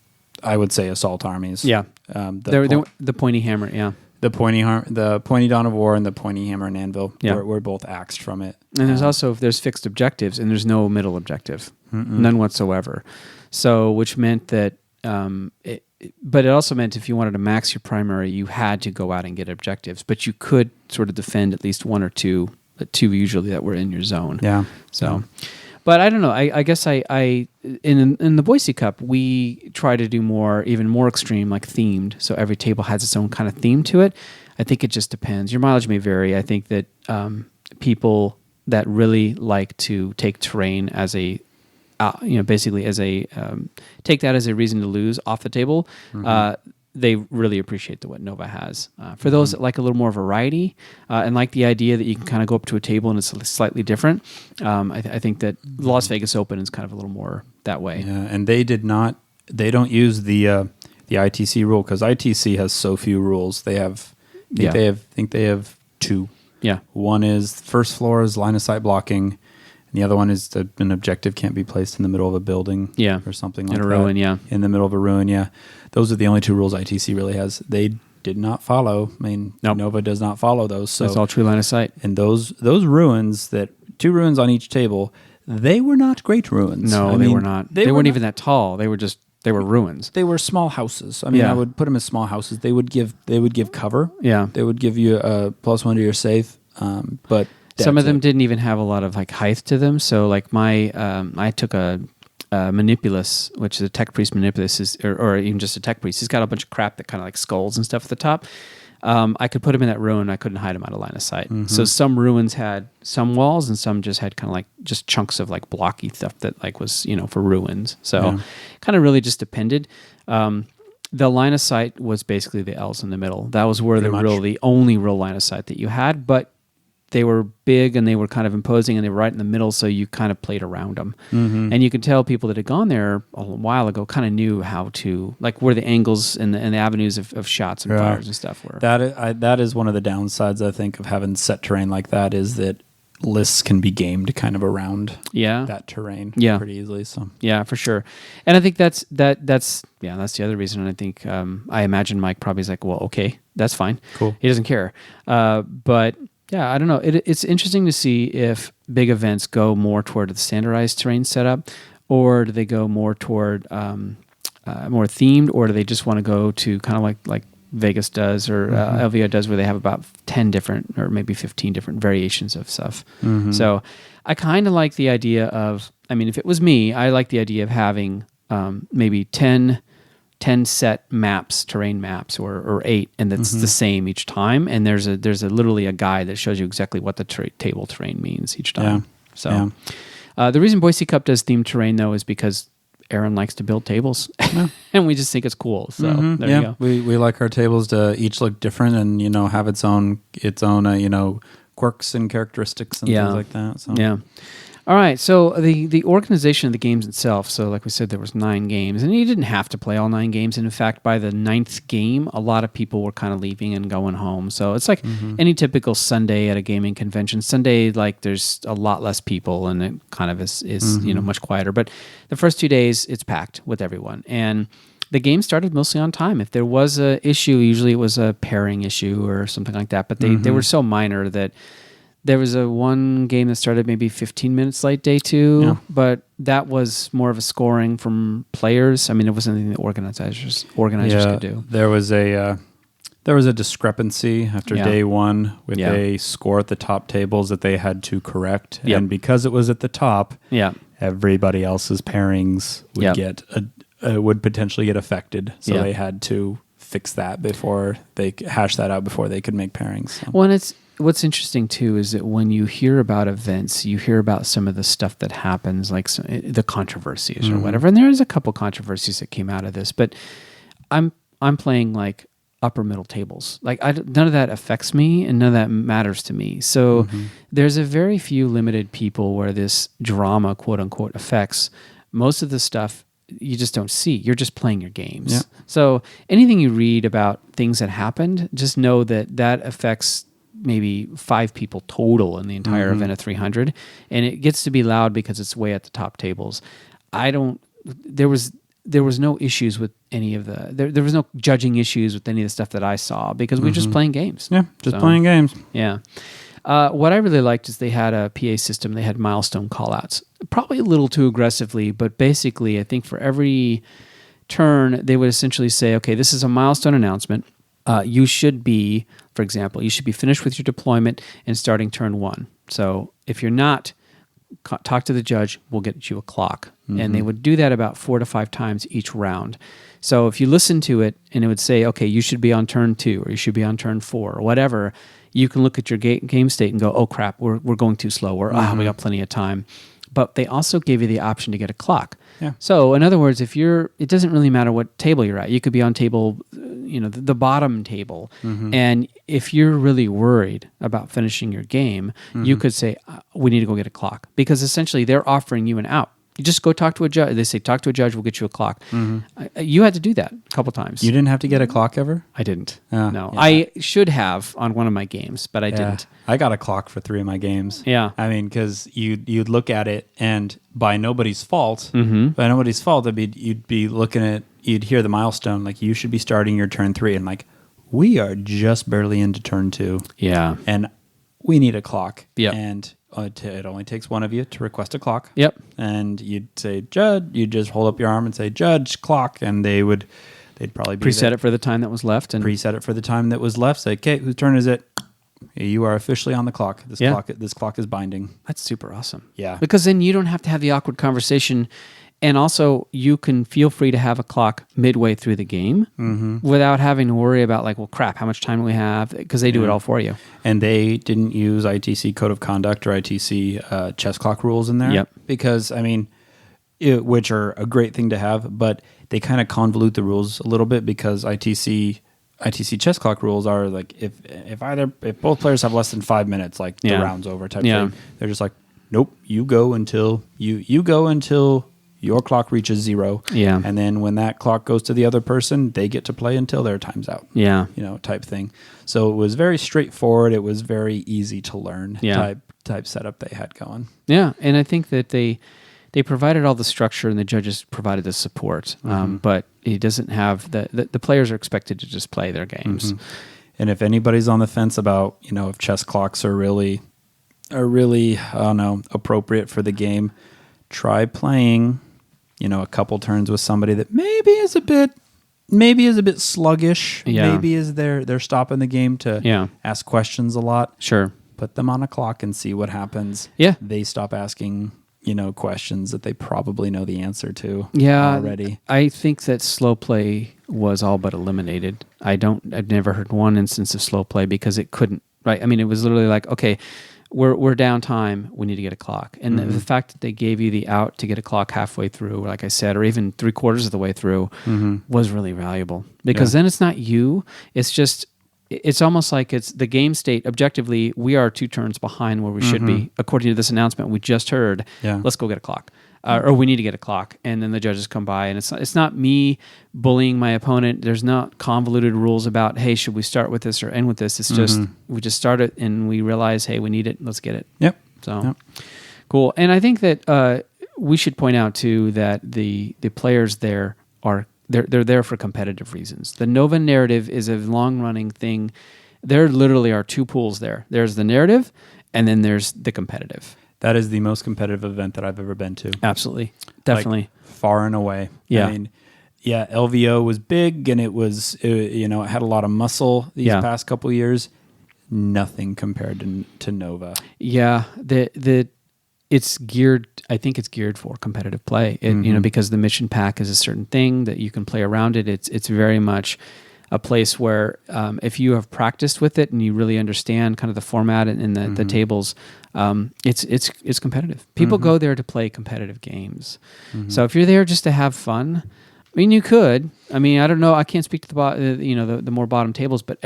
C: I would say, assault armies.
B: Yeah. The pointy hammer,
C: The pointy Dawn of War and the pointy hammer and anvil were both axed from it.
B: And there's fixed objectives, and there's no middle objective, none whatsoever. So, which meant that, but it also meant if you wanted to max your primary, you had to go out and get objectives, but you could sort of defend at least one or two usually that were in your zone.
C: Yeah.
B: So. But I don't know. I guess in the Boise Cup, we try to do even more extreme, like themed. So every table has its own kind of theme to it. I think it just depends. Your mileage may vary. I think that people that really like to take terrain as a, basically as a, take that as a reason to lose off the table, they really appreciate what Nova has. For those that like a little more variety and like the idea that you can kind of go up to a table and it's slightly different, I think that Las Vegas Open is kind of a little more that way. Yeah,
C: and they don't use the ITC rule because ITC has so few rules. They have, I think they have two.
B: Yeah.
C: One is first floor is line of sight blocking. And the other one is that an objective can't be placed in the middle of a building or something like that.
B: In a ruin,
C: In the middle of a ruin, Those are the only two rules ITC really has. They did not follow. I mean, Nova does not follow those. So
B: it's all true line of sight.
C: And those ruins, two ruins on each table, they were not great ruins.
B: No, they were not. They weren't even that tall. They were ruins.
C: They were small houses. I mean, I would put them as small houses. They would give cover.
B: Yeah.
C: They would give you a +1 to your save. But
B: some of them didn't even have a lot of height to them. So I took a Manipulus, which is a tech priest Manipulus, or even just a tech priest. He's got a bunch of crap that kind of skulls and stuff at the top. I could put him in that ruin. I couldn't hide him out of line of sight. So some ruins had some walls, and some just had kind of just chunks of blocky stuff that was for ruins. So kind of really just depended. The line of sight was basically the L's in the middle. That was where the only real line of sight that you had, but they were big and they were kind of imposing and they were right in the middle, so you kind of played around them. And you could tell people that had gone there a while ago kind of knew how to, where the angles and the avenues of shots and fires and stuff were.
C: That is one of the downsides, I think, of having set terrain like that, is that lists can be gamed kind of around that terrain pretty easily. So yeah, for sure. And I think that's the other reason. And I think I imagine Mike probably is like, well, okay, that's fine. Cool.
B: He doesn't care. But yeah, I don't know. It's interesting to see if big events go more toward the standardized terrain setup, or do they go more toward more themed, or do they just want to go to kind of like Vegas does or LVO does, where they have about 10 different or maybe 15 different variations of stuff. So I kind of like the idea of, I mean, if it was me, I like the idea of having maybe 10 set maps, terrain maps, or 8, and that's the same each time. And there's literally a guide that shows you exactly what the table terrain means each time. So the reason Boise Cup does themed terrain, though, is because Aaron likes to build tables, and we just think it's cool. So there you go.
C: We like our tables to each look different and have its own quirks and characteristics and things like that. So.
B: Yeah. All right, so the organization of the games itself, so like we said, there was 9 games, and you didn't have to play all 9 games. And in fact, by the 9th game, a lot of people were kind of leaving and going home. So it's like any typical Sunday at a gaming convention. Sunday, like there's a lot less people, and it kind of is much quieter. But the first 2 days, it's packed with everyone. And the game started mostly on time. If there was an issue, usually it was a pairing issue or something like that. But they were so minor that... There was one game that started maybe 15 minutes late, day 2, but that was more of a scoring from players. I mean, it wasn't anything the organizers could do.
C: There was a discrepancy after day 1 with a score at the top tables that they had to correct, and because it was at the top, everybody else's pairings would potentially get affected. So they had to fix that before they hash that out before they could make pairings. So.
B: Well, and what's interesting too is that when you hear about events, you hear about some of the stuff that happens, like the controversies or whatever. And there's a couple controversies that came out of this, but I'm playing like upper middle tables. Like none of that affects me, and none of that matters to me. So there's a very few limited people where this drama, quote unquote, affects. Most of the stuff you just don't see. You're just playing your games. Yeah. So anything you read about things that happened, just know that affects maybe 5 people total in the entire event of 300, and it gets to be loud because it's way at the top tables. There was no issues with any of there was no judging issues with any of the stuff that I saw, because we were just playing games.
C: Yeah, playing games.
B: Yeah. What I really liked is they had a PA system. They had milestone callouts, probably a little too aggressively, but basically I think for every turn they would essentially say, okay, this is a milestone announcement. You should be, for example, finished with your deployment and starting turn 1. So if you're not, talk to the judge, we'll get you a clock. And they would do that about 4 to 5 times each round. So if you listen to it and it would say, okay, you should be on turn 2 or you should be on turn 4 or whatever, you can look at your game state and go, oh crap, we're going too slow, or we got plenty of time. But they also gave you the option to get a clock. Yeah. So in other words, it doesn't really matter what table you're at. You could be on table, the bottom table. And if you're really worried about finishing your game, you could say, we need to go get a clock, because essentially they're offering you an out. You just go talk to a judge. They say, talk to a judge, we'll get you a clock. You had to do that a couple times.
C: You didn't have to get a clock ever?
B: I didn't. No. Yeah. I should have on one of my games, but I didn't.
C: I got a clock for 3 of my games.
B: Yeah.
C: I mean, because you'd look at it, and by nobody's fault, you'd be looking at, you'd hear the milestone, like, you should be starting your turn 3, and like, we are just barely into turn 2.
B: Yeah.
C: And we need a clock.
B: Yeah.
C: And it only takes one of you to request a clock.
B: Yep.
C: And you'd say, Judge, you'd just hold up your arm and say, Judge, clock. And they'd probably be
B: preset it for the time that was left. And
C: preset it for the time that was left. Say, okay, whose turn is it? You are officially on the clock. This clock is binding.
B: That's super awesome.
C: Yeah.
B: Because then you don't have to have the awkward conversation. And also, you can feel free to have a clock midway through the game without having to worry about, like, well, crap, how much time do we have? Because they do it all for you.
C: And they didn't use ITC Code of Conduct or ITC chess clock rules in there.
B: Yep.
C: Because, I mean, which are a great thing to have, but they kind of convolute the rules a little bit, because ITC chess clock rules are like, if both players have less than 5 minutes, like the round's over type thing. They're just like, nope, you go until your clock reaches 0.
B: Yeah.
C: And then when that clock goes to the other person, they get to play until their time's out.
B: Yeah.
C: Type thing. So it was very straightforward. It was very easy to learn type setup they had going.
B: Yeah. And I think that they provided all the structure and the judges provided the support. But it doesn't have the players are expected to just play their games.
C: And if anybody's on the fence about, if chess clocks are really, I don't know, appropriate for the game, try playing, a couple turns with somebody that maybe is a bit maybe is a bit sluggish.
B: Yeah.
C: Maybe is they're stopping the game to ask questions a lot.
B: Sure.
C: Put them on a clock and see what happens.
B: Yeah.
C: They stop asking, questions that they probably know the answer to already.
B: I think that slow play was all but eliminated. I've never heard one instance of slow play because it couldn't, right? I mean, it was literally like, okay, we're down time, we need to get a clock. And the fact that they gave you the out to get a clock halfway through, like I said, or even 3/4 of the way through was really valuable. Because then it's not you, it's almost like it's the game state. Objectively, we are 2 turns behind where we should be, according to this announcement we just heard.
C: Yeah.
B: Let's go get a clock. Or we need to get a clock. And then the judges come by, and it's not me bullying my opponent. There's not convoluted rules about, hey, should we start with this or end with this? It's just, we just start it and we realize, hey, we need it. Let's get it.
C: Yep.
B: So, cool. And I think that we should point out, too, that the players there they're there for competitive reasons. The Nova narrative is a long-running thing. There literally are 2 pools there. There's the narrative, and then there's the competitive.
C: That is the most competitive event that I've ever been to.
B: Absolutely. Definitely.
C: Like, far and away.
B: Yeah.
C: I mean, LVO was big, and it was, it had a lot of muscle these past couple years. Nothing compared to Nova.
B: Yeah. It's geared, I think it's geared for competitive play, because the mission pack is a certain thing that you can play around it. It's very much a place where if you have practiced with it and you really understand kind of the format and the tables, it's competitive. People go there to play competitive games. So if you're there just to have fun, I mean, you could. I mean, I don't know. I can't speak to the more bottom tables, but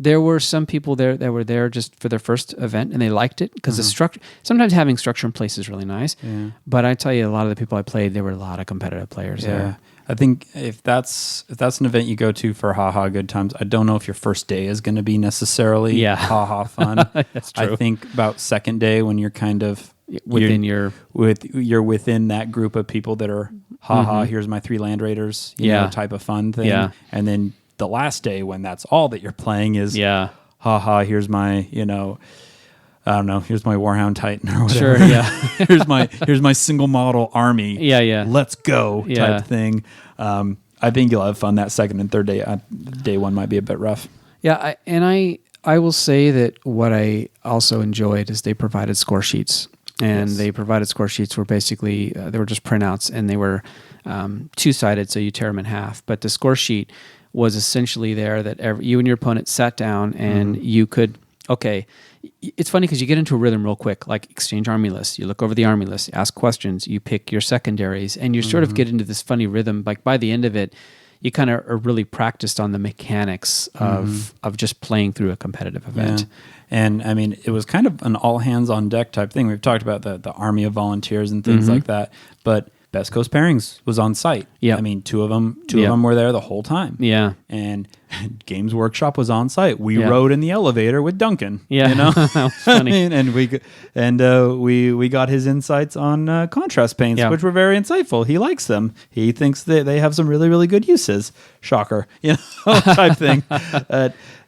B: there were some people there that were there just for their first event and they liked it because the structure. Sometimes having structure in place is really nice. Yeah. But I tell you, a lot of the people I played, there were a lot of competitive players there.
C: I think if that's an event you go to for haha good times, I don't know if your first day is going to be necessarily haha fun.
B: That's true.
C: I think about second day when you're kind of
B: you're
C: within that group of people that are haha here's my 3 land raiders type of fun thing. Yeah. And then the last day when that's all that you're playing is haha here's my I don't know. Here's my Warhound Titan or whatever.
B: Sure, yeah.
C: here's my single model army.
B: Yeah.
C: Let's go type thing. I think you'll have fun that second and third day. Day 1 might be a bit rough.
B: Yeah, I will say that what I also enjoyed is they provided score sheets, and they provided score sheets where basically they were just printouts, and they were 2-sided, so you tear them in half. But the score sheet was essentially there that you and your opponent sat down and you could. Okay, it's funny because you get into a rhythm real quick, like exchange army lists. You look over the army list, ask questions, you pick your secondaries, and you sort of get into this funny rhythm. Like by the end of it, you kind of are really practiced on the mechanics of just playing through a competitive event.
C: Yeah. And I mean, it was kind of an all hands on deck type thing. We've talked about the army of volunteers and things like that, but Best Coast Pairings was on site. Yeah, I mean, two of them were there the whole time. Yeah, and Games Workshop was on site. We rode in the elevator with Duncan. Yeah, that was funny. and we got his insights on contrast paints, which were very insightful. He likes them. He thinks that they have some really, really good uses. Shocker, type thing.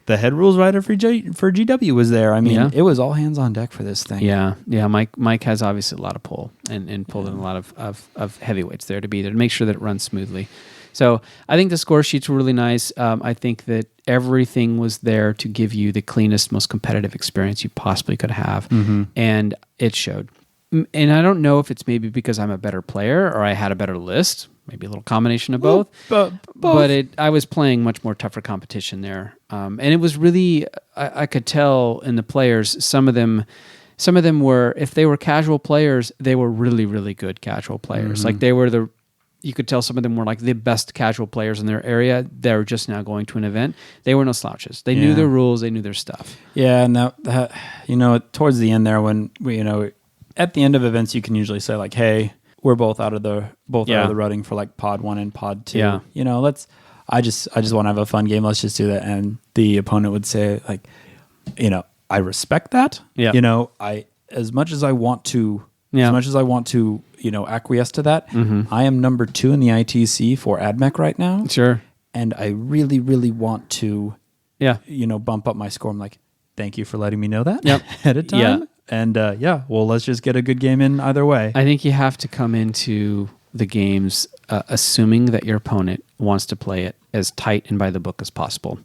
C: The head rules writer for GW was there. I mean, it was all hands on deck for this thing. Yeah. Mike has obviously a lot of pull and pulled in a lot of heavyweights there to be there to make sure that it runs smoothly. So I think the score sheets were really nice. I think that everything was there to give you the cleanest, most competitive experience you possibly could have, and it showed. And I don't know if it's maybe because I'm a better player or I had a better list. Maybe a little combination of both. But I was playing much more tougher competition there. And it was really, I could tell in the players, some of them were, if they were casual players, they were really, really good casual players. Like they were you could tell some of them were like the best casual players in their area. They were just now going to an event. They were no slouches. They knew their rules. They knew their stuff. Yeah. And that towards the end there when at the end of events, you can usually say like, hey, we're both out of the running for like pod 1 and pod 2. Yeah. I just want to have a fun game. Let's just do that. And the opponent would say like, I respect that. Yeah. As much as I want to acquiesce to that, I am number 2 in the ITC for AdMech right now. Sure. And I really, really want to, bump up my score. I'm like, thank you for letting me know that ahead of time. Yeah. And let's just get a good game in either way. I think you have to come into the games assuming that your opponent
B: wants to play it as tight and by the book as possible.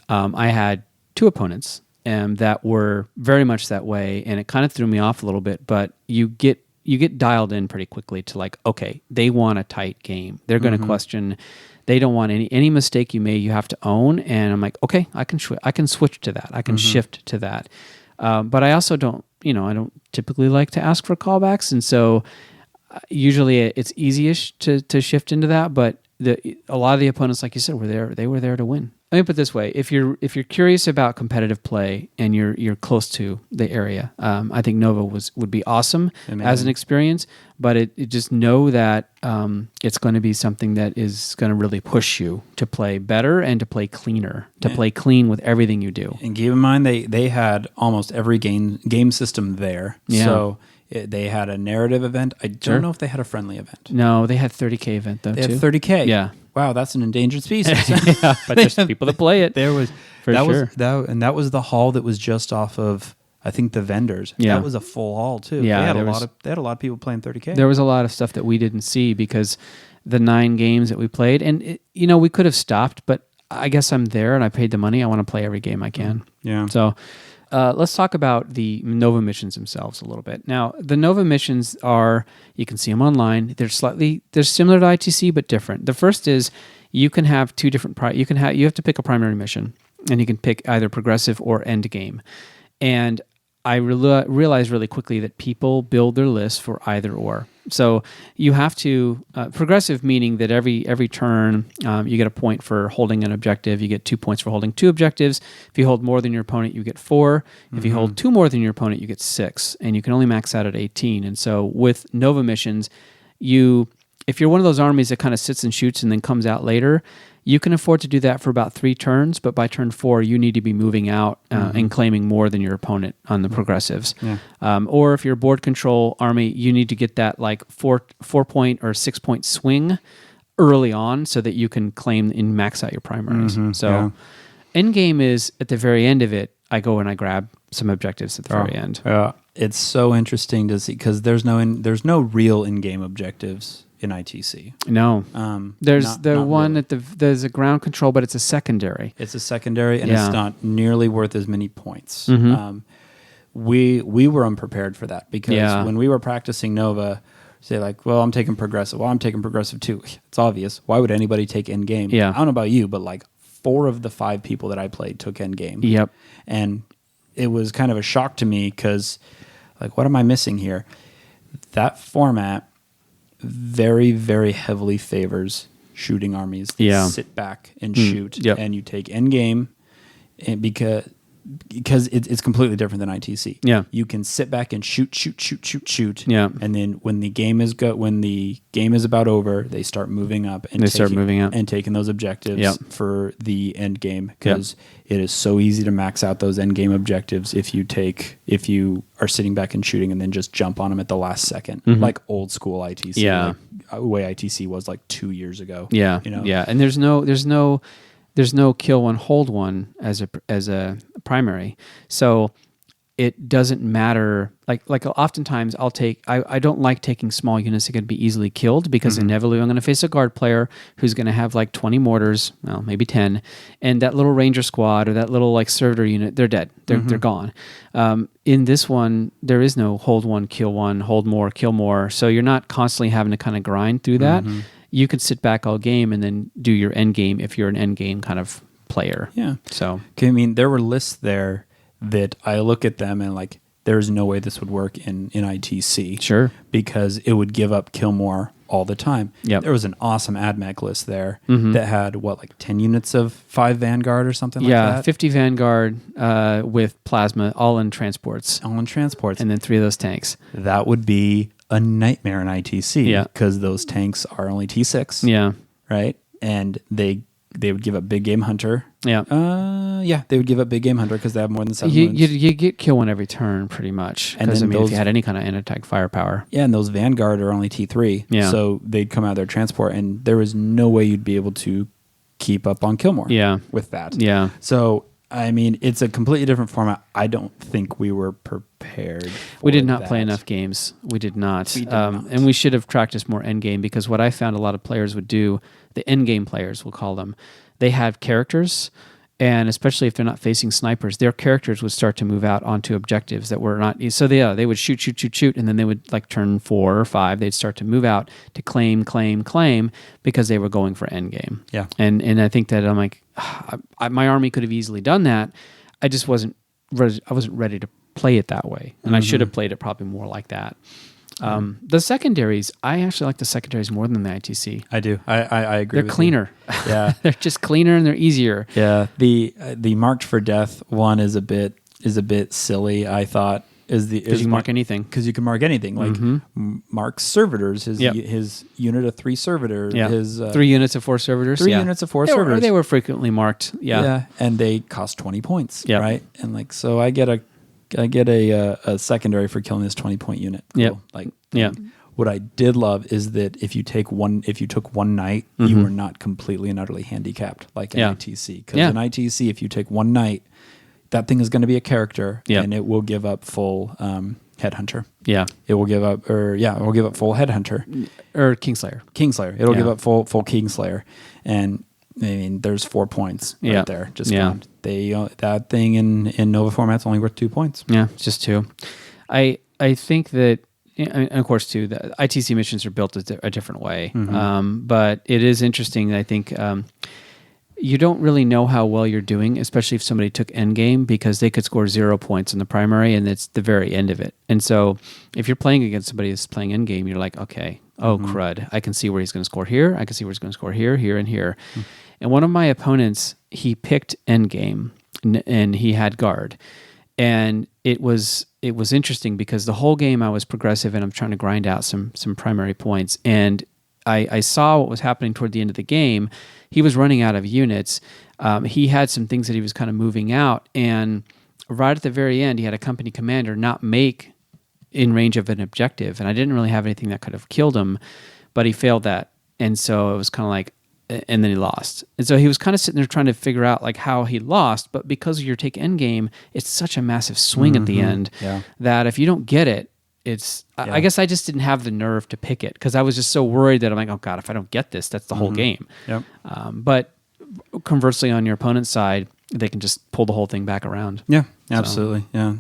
B: I had 2 opponents that were very much that way, and it kind of threw me off a little bit, but you get dialed in pretty quickly to like, okay, they want a tight game. They're going to question. They don't want any mistake you made, you have to own. And I'm like, okay, I can switch to that. I can shift to that. But I also don't, I don't typically like to ask for callbacks. And so usually it's easy-ish to shift into that. But a lot of the opponents, like you said, they were there to win. Let me put it this way: if you're curious about competitive play and you're close to the area, I think Nova would be awesome as an experience. But it just know that it's going to be something that is going to really push you to play better and to play cleaner, to play clean with everything you do.
C: And keep in mind they had almost every game system there.
B: Yeah.
C: So they had a narrative event. I don't know if they had a friendly event.
B: No, they had 30K event though.
C: They
B: too.
C: had 30K.
B: Yeah.
C: Wow, that's an endangered species.
B: Yeah, but there's people that play it.
C: There was
B: sure.
C: That was the hall that was just off of, I think, the vendors.
B: Yeah.
C: That was a full hall too.
B: Yeah,
C: they had a lot of people playing 30K.
B: There was a lot of stuff that we didn't see because the 9 games that we played, and we could have stopped, but I guess I'm there and I paid the money. I want to play every game I can.
C: Yeah.
B: So let's talk about the Nova missions themselves a little bit. Now, the Nova missions you can see them online. They're similar to ITC, but different. The first is you can have 2 different, you have to pick a primary mission, and you can pick either progressive or end game. And I realized really quickly that people build their lists for either or. So you have to, progressive meaning that every turn you get a point for holding an objective. You get 2 points for holding 2 objectives. If you hold more than your opponent, you get 4. If you hold 2 more than your opponent, you get 6. And you can only max out at 18. And so with Nova missions, if you're one of those armies that kind of sits and shoots and then comes out later, you can afford to do that for about 3 turns, but by turn 4, you need to be moving out and claiming more than your opponent on the progressives. Yeah. Or if you're a board control army, you need to get that like 4-point or 6-point swing early on so that you can claim and max out your primaries. End game is at the very end of it. I go and I grab some objectives at the very end.
C: It's so interesting to see because there's no real in-game objectives in ITC.
B: No. There's one really. There's a ground control, but it's a secondary.
C: It's a secondary, and it's not nearly worth as many points. We were unprepared for that because when we were practicing Nova, say like, well, I'm taking progressive. Well, I'm taking progressive too. It's obvious. Why would anybody take end game?
B: Yeah.
C: I don't know about you, but like 4 of the 5 people that I played took end game.
B: Yep.
C: And it was kind of a shock to me because like, what am I missing here? That format very, very heavily favors shooting armies. Sit back and shoot, and you take end game, and because it's completely different than ITC.
B: Yeah,
C: you can sit back and shoot.
B: Yeah,
C: and then when the game is about over, they start moving up and taking those objectives for the end game because it is so easy to max out those end game objectives if you are sitting back and shooting and then just jump on them at the last second, like old school ITC. Like the way ITC was like 2 years ago.
B: Yeah, and there's no kill one, hold one as a primary. So it doesn't matter. Like oftentimes I don't like taking small units that can be easily killed because inevitably I'm going to face a guard player who's going to have like 20 mortars, well, maybe 10, and that little ranger squad or that little like servitor unit, they're dead. They're gone. In this one, there is no hold one, kill one, hold more, kill more. So you're not constantly having to kind of grind through that. You could sit back all game and then do your end game if you're an end game kind of player. Yeah. So,
C: I mean, there were lists there that I look at them and like, there's no way this would work in ITC.
B: Sure.
C: Because it would give up kill more all the time.
B: Yep.
C: There was an awesome AdMech list there that had, 10 units of 5 Vanguard or something like that?
B: Yeah, 50 Vanguard with plasma, all in transports.
C: And
B: then 3 of those tanks.
C: That would be a nightmare in ITC because those tanks are only T6.
B: Yeah.
C: Right? And they would give up Big Game Hunter.
B: Yeah.
C: They would give up Big Game Hunter because they have more than 7 wounds.
B: You get kill one every turn pretty much. Because if you had any kind of anti-tank firepower.
C: Yeah, and those Vanguard are only T3.
B: Yeah.
C: So they'd come out of their transport and there was no way you'd be able to keep up on kill more with that.
B: Yeah.
C: So I mean, it's a completely different format. I don't think we were prepared.
B: We did not play enough games. We did not. And we should have practiced more endgame, because what I found a lot of players would do, the endgame players, we'll call them, they had characters, and especially if they're not facing snipers, their characters would start to move out onto objectives that were not. So they would shoot, and then they would, like, turn 4 or 5, they'd start to move out to claim, because they were going for endgame.
C: Yeah.
B: And I think that I'm like, my army could have easily done that. I just wasn't ready to play it that way, and I should have played it probably more like that. The secondaries, I actually like the secondaries more than the ITC.
C: I do. I agree.
B: They're cleaner.
C: Yeah,
B: they're just cleaner and they're easier.
C: Yeah. The Marked for Death one is a bit silly. I thought because
B: you can mark anything.
C: Because you can mark anything, like Mark's servitors, his unit of 3 servitors, his
B: 3 units of 4 servitors,
C: 3 units of 4 servitors.
B: They were frequently marked. Yeah,
C: and they cost 20 points. Yeah, right. And like, so I get a secondary for killing this 20-point unit. Cool.
B: Yeah,
C: like What I did love is that if you took one knight, you were not completely and utterly handicapped like an ITC. Because in ITC, if you take one knight, that thing is going to be a character, and it will give up full headhunter. Yeah, it will give up, full headhunter
B: or Kingslayer.
C: It'll give up full Kingslayer, and I mean, there's 4 points right there. Just gone. That thing in Nova format's only worth 2 points.
B: Yeah, it's just 2. I think that, and of course, too, the ITC missions are built a different way. But it is interesting. I think you don't really know how well you're doing, especially if somebody took endgame, because they could score 0 points in the primary, and it's the very end of it. And so if you're playing against somebody that's playing endgame, you're like, okay, crud, I can see where he's going to score here. I can see where he's going to score here, here, and here. And one of my opponents, he picked endgame, and he had guard. And it was interesting because the whole game I was progressive, and I'm trying to grind out some primary points. And I saw what was happening toward the end of the game. He was running out of units. He had some things that he was kind of moving out. And right at the very end, he had a company commander not make in range of an objective. And I didn't really have anything that could have killed him, but he failed that. And so it was kind of like, and then he lost. And so he was kind of sitting there trying to figure out like how he lost. But because of your take endgame, it's such a massive swing at the end that if you don't get it, I guess I just didn't have the nerve to pick it because I was just so worried that I'm like, oh God, if I don't get this, that's the whole game. Yep. But conversely, on your opponent's side, they can just pull the whole thing back around.
C: Yeah, absolutely. So, yeah.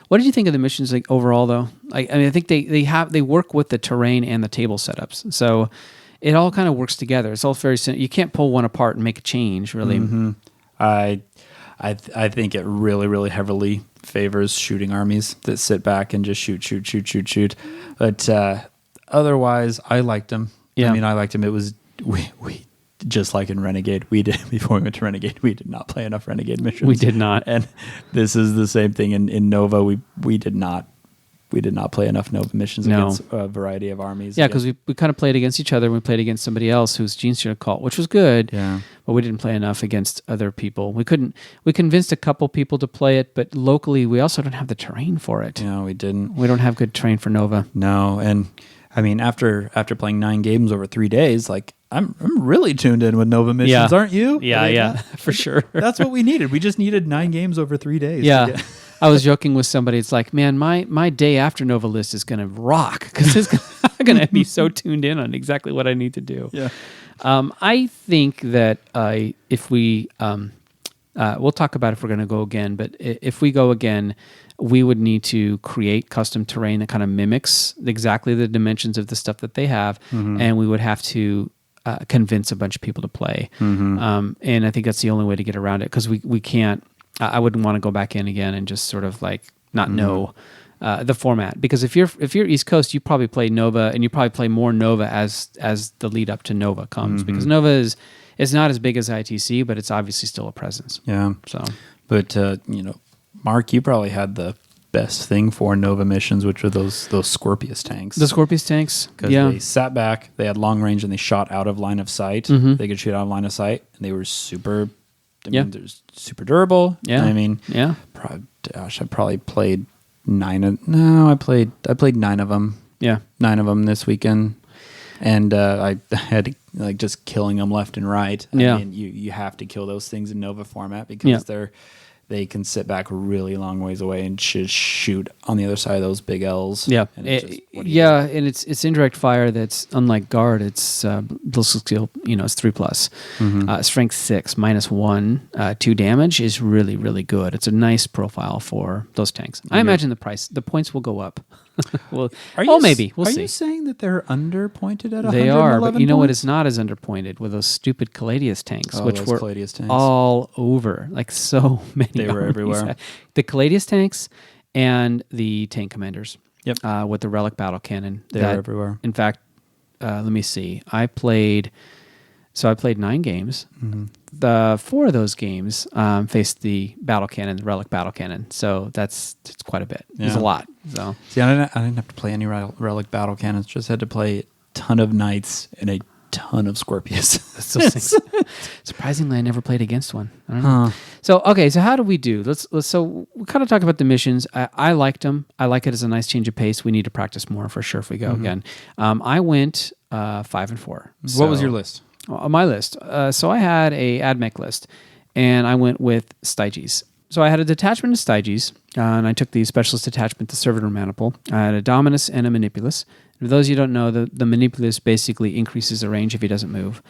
B: What did you think of the missions like overall, though? I mean, I think they work with the terrain and the table setups, so it all kind of works together. It's all very simple. You can't pull one apart and make a change, really.
C: I think it really, really heavily favors shooting armies that sit back and just shoot. But otherwise, I liked them. Yeah. I mean, I liked them. It was we just like in Renegade, we did before we went to Renegade, we did not play enough Renegade missions.
B: We did not,
C: and this is the same thing in Nova. We did not play enough Nova missions against a variety of armies.
B: Yeah, because we kind of played against each other. We played against somebody else whose Gene Stealer cult, which was good. Yeah, but we didn't play enough against other people. We convinced a couple people to play it, but locally we also don't have the terrain for it.
C: No, we didn't.
B: We don't have good terrain for Nova.
C: No, and I mean after playing 9 games over 3 days, like I'm really tuned in with Nova missions, aren't you?
B: Yeah, for sure.
C: That's what we needed. We just needed 9 games over 3 days.
B: Yeah. I was joking with somebody. It's like, man, my day after Nova list is going to rock because I'm going to be so tuned in on exactly what I need to do. Yeah. I think that if we, we'll talk about if we're going to go again, but if we go again, we would need to create custom terrain that kind of mimics exactly the dimensions of the stuff that they have, and we would have to convince a bunch of people to play. And I think that's the only way to get around it because we can't. I wouldn't want to go back in again and just sort of like not know the format because if you're East Coast, you probably play Nova and you probably play more Nova as the lead up to Nova comes because Nova is not as big as ITC, but it's obviously still a presence. Yeah. So,
C: but Mark, you probably had the best thing for Nova missions, which were those Scorpius tanks.
B: The Scorpius tanks,
C: because they sat back, they had long range, and they shot out of line of sight. They could shoot out of line of sight, and they were super. They're super durable. Yeah. I mean, I probably played 9. I played 9 of them. Yeah, 9 of them this weekend, and I had to, like just killing them left and right. I mean, you have to kill those things in Nova format because they're they can sit back really long ways away and just shoot on the other side of those big L's.
B: Yeah,
C: and
B: and it's indirect fire. That's unlike guard. It's ballistic skill. It's 3+. Strength 6, -1, 2 damage is really, really good. It's a nice profile for those tanks. I imagine the points will go up. Well, maybe we'll see.
C: Are you saying that they're underpointed at 111
B: They are, but you know what
C: points?
B: is not as underpointed with those stupid Caladius tanks, which
C: those
B: were
C: Caladius tanks.
B: all over, like so many.
C: They were
B: armies.
C: everywhere.
B: The Caladius tanks and the tank commanders.
C: Yep.
B: With the relic battle cannon.
C: They were everywhere.
B: In fact, let me see. I played 9 games. The 4 of those games faced the battle cannon, the relic battle cannon. So it's quite a bit. It's a lot. So
C: see, I didn't have to play any relic battle cannons. Just had to play a ton of knights and a ton of Scorpius.
B: Surprisingly, I never played against one. I don't know. So okay, so how do we do? Let's so we kind of talk about the missions. I liked them. I like it as a nice change of pace. We need to practice more for sure if we go again. I went 5 and 4.
C: What was your list?
B: My list. So I had a AdMech list, and I went with Styges. So I had a detachment of Styges, and I took the specialist detachment, the Servitor Maniple. I had a Dominus and a Manipulus. For those of you who don't know, the Manipulus basically increases the range if he doesn't move.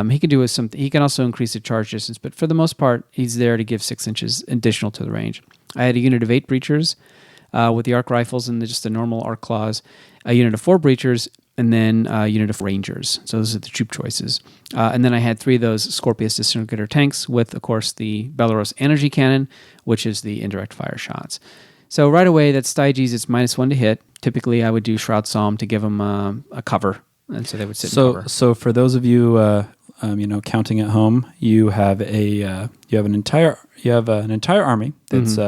B: He can do something. He can also increase the charge distance, but for the most part, he's there to give 6 inches additional to the range. I had a unit of 8 breachers with the arc rifles and just the normal arc claws, a unit of 4 breachers, and then a unit of rangers. So those are the troop choices. And then I had 3 of those Scorpius disintegrator tanks with, of course, the Belarus energy cannon, which is the indirect fire shots. So right away, that's Styges. It's -1 to hit. Typically, I would do Shroud Psalm to give them a cover, and so they would sit in cover.
C: So for those of you, counting at home, you have an entire army that's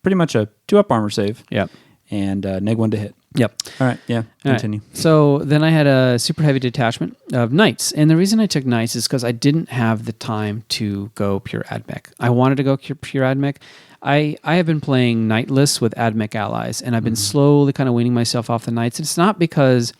C: pretty much a 2-up armor save.
B: Yep.
C: And -1 to hit.
B: Yep.
C: All right. Yeah. Continue.
B: Right. So then I had a super heavy detachment of knights, and the reason I took knights is because I didn't have the time to go pure AdMech. I wanted to go pure AdMech. I have been playing knight lists with AdMech allies, and I've been slowly kind of weaning myself off the knights. It's not because,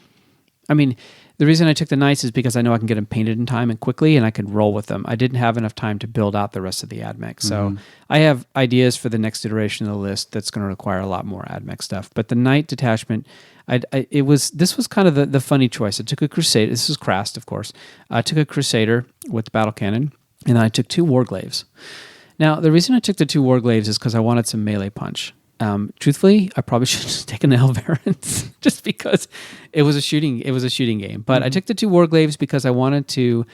B: the reason I took the knights is because I know I can get them painted in time and quickly, and I can roll with them. I didn't have enough time to build out the rest of the AdMech. So I have ideas for the next iteration of the list that's going to require a lot more AdMech stuff. But the knight detachment, this was kind of the funny choice. I took a Crusader. This was Krast, of course. I took a Crusader with the battle cannon, and then I took 2 Warglaves. Now, the reason I took the 2 Warglaves is because I wanted some melee punch. Truthfully, I probably should have just taken the Helverins just because it was a shooting game. But I took the 2 Warglaves because I wanted to.